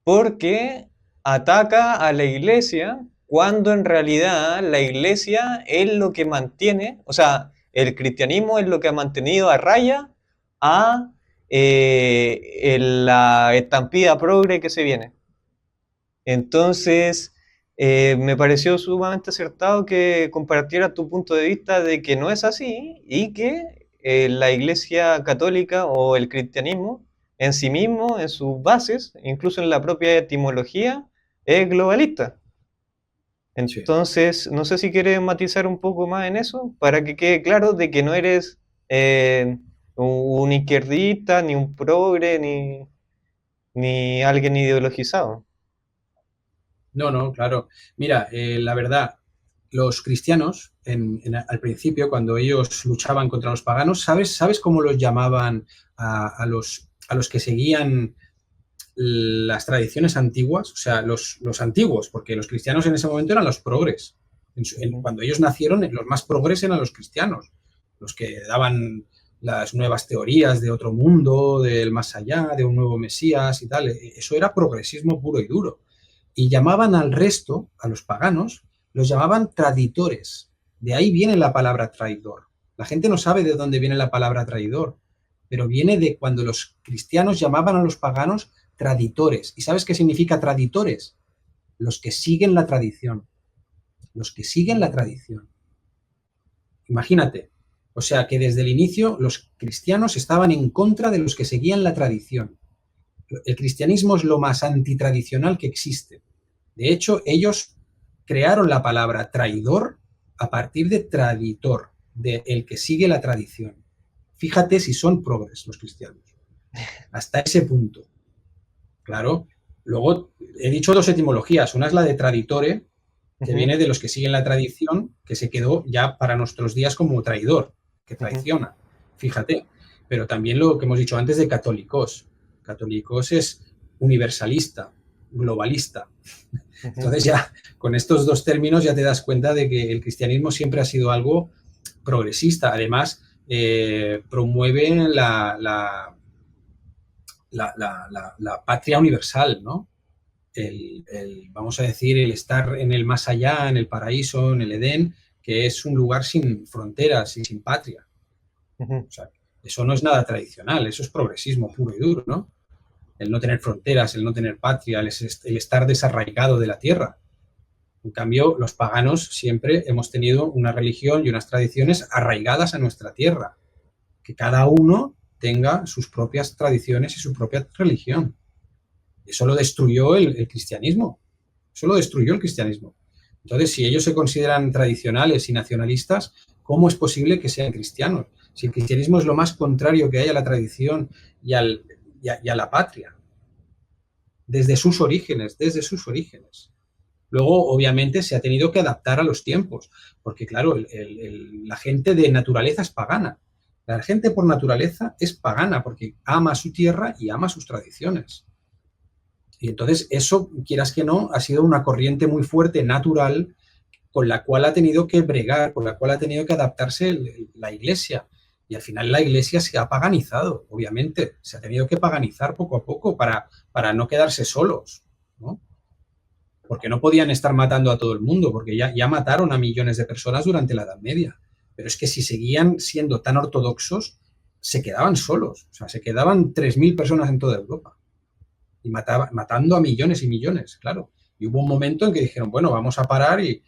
porque ataca a la iglesia cuando en realidad la iglesia es lo que mantiene, o sea, el cristianismo es lo que ha mantenido a raya a la estampida progre que se viene. Entonces, me pareció sumamente acertado que compartieras tu punto de vista de que no es así y que la Iglesia Católica o el cristianismo en sí mismo, en sus bases, incluso en la propia etimología, es globalista. Sí. Entonces, no sé si quieres matizar un poco más en eso para que quede claro de que no eres un izquierdista, ni un progre, ni alguien ideologizado. No, no, claro. Mira, la verdad, los cristianos, al principio, cuando ellos luchaban contra los paganos, ¿sabes cómo los llamaban a los que seguían las tradiciones antiguas? O sea, los antiguos, porque los cristianos en ese momento eran los progres. Cuando ellos nacieron, los más progres eran los cristianos, los que daban las nuevas teorías de otro mundo, del más allá, de un nuevo Mesías y tal. Eso era progresismo puro y duro. Y llamaban al resto, a los paganos, los llamaban traditores. De ahí viene la palabra traidor. La gente no sabe de dónde viene la palabra traidor, pero viene de cuando los cristianos llamaban a los paganos traditores. ¿Y sabes qué significa traditores? Los que siguen la tradición. Los que siguen la tradición. Imagínate. O sea que desde el inicio los cristianos estaban en contra de los que seguían la tradición. El cristianismo es lo más antitradicional que existe. De hecho, ellos crearon la palabra traidor a partir de traditor, de el que sigue la tradición. Fíjate si son progres los cristianos. Hasta ese punto. Claro. Luego, he dicho dos etimologías. Una es la de traditore, que viene de los que siguen la tradición, que se quedó ya para nuestros días como traidor, que traiciona. Fíjate. Pero también lo que hemos dicho antes de católicos. Católicos es universalista, globalista. Entonces ya con estos dos términos ya te das cuenta de que el cristianismo siempre ha sido algo progresista. Además, promueve la patria universal, ¿no? Vamos a decir, el estar en el más allá, en el paraíso, en el Edén, que es un lugar sin fronteras y sin patria. O sea, eso no es nada tradicional, eso es progresismo puro y duro, ¿no? El no tener fronteras, el no tener patria, el estar desarraigado de la tierra. En cambio, los paganos siempre hemos tenido una religión y unas tradiciones arraigadas a nuestra tierra. Que cada uno tenga sus propias tradiciones y su propia religión. Eso lo destruyó el cristianismo. Eso lo destruyó el cristianismo. Entonces, si ellos se consideran tradicionales y nacionalistas, ¿cómo es posible que sean cristianos? Si el cristianismo es lo más contrario que hay a la tradición y a la patria. Desde sus orígenes, desde sus orígenes. Luego, obviamente, se ha tenido que adaptar a los tiempos, porque, claro, la gente de naturaleza es pagana. La gente por naturaleza es pagana, porque ama su tierra y ama sus tradiciones. Y entonces eso, quieras que no, ha sido una corriente muy fuerte, natural, con la cual ha tenido que bregar, con la cual ha tenido que adaptarse la Iglesia. Y al final la Iglesia se ha paganizado, obviamente. Se ha tenido que paganizar poco a poco para no quedarse solos, ¿no? Porque no podían estar matando a todo el mundo, porque ya mataron a millones de personas durante la Edad Media. Pero es que si seguían siendo tan ortodoxos, se quedaban solos. O sea, se quedaban 3.000 personas en toda Europa. Y matando a millones y millones, claro. Y hubo un momento en que dijeron, bueno, vamos a parar y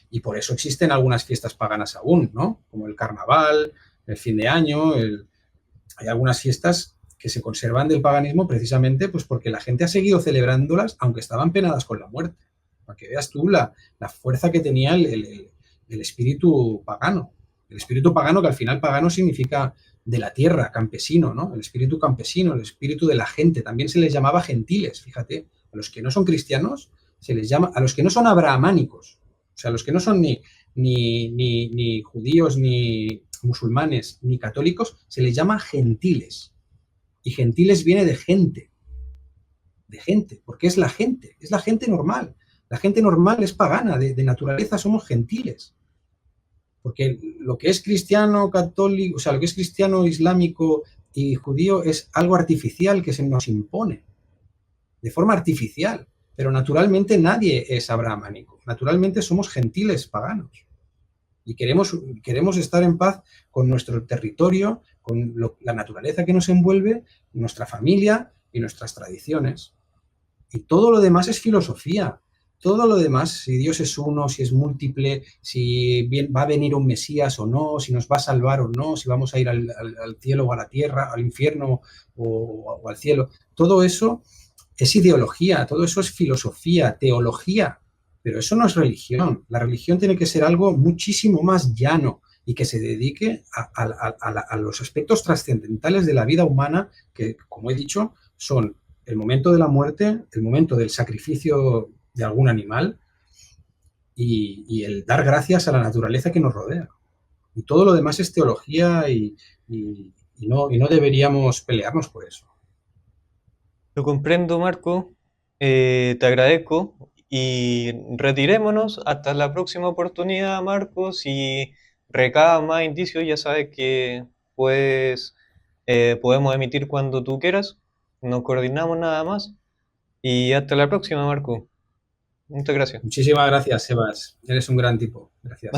y por eso existen algunas fiestas paganas aún, ¿no? Como el carnaval, el fin de año, hay algunas fiestas que se conservan del paganismo precisamente pues porque la gente ha seguido celebrándolas aunque estaban penadas con la muerte. Para que veas tú la fuerza que tenía el espíritu pagano. El espíritu pagano, que al final pagano significa de la tierra, campesino, ¿no? El espíritu campesino, el espíritu de la gente. También se les llamaba gentiles, fíjate. A los que no son cristianos se les llama, a los que no son abrahamánicos, o sea, a los que no son ni judíos, ni musulmanes, ni católicos, se les llama gentiles. Y gentiles viene de gente. de gente, porque es la gente normal. La gente normal es pagana, de naturaleza somos gentiles. Porque lo que es cristiano, católico, o sea, lo que es cristiano, islámico y judío es algo artificial que se nos impone, de forma artificial. Pero naturalmente nadie es abrahamánico. Naturalmente somos gentiles paganos. Y queremos estar en paz con nuestro territorio, con la naturaleza que nos envuelve, nuestra familia y nuestras tradiciones. Y todo lo demás es filosofía. Todo lo demás, si Dios es uno, si es múltiple, si va a venir un Mesías o no, si nos va a salvar o no, si vamos a ir al cielo o a la tierra, al infierno o al cielo, todo eso es ideología, todo eso es filosofía, teología, pero eso no es religión. La religión tiene que ser algo muchísimo más llano y que se dedique a los aspectos trascendentales de la vida humana que, como he dicho, son el momento de la muerte, el momento del sacrificio de algún animal y el dar gracias a la naturaleza que nos rodea. Y todo lo demás es teología y no deberíamos pelearnos por eso. Lo comprendo, Marco. Te agradezco y retirémonos hasta la próxima oportunidad, Marco. Si recabas más indicios, ya sabes que podemos emitir cuando tú quieras. Nos coordinamos nada más. Y hasta la próxima, Marco. Muchas gracias. Muchísimas gracias, Sebas. Eres un gran tipo. Gracias.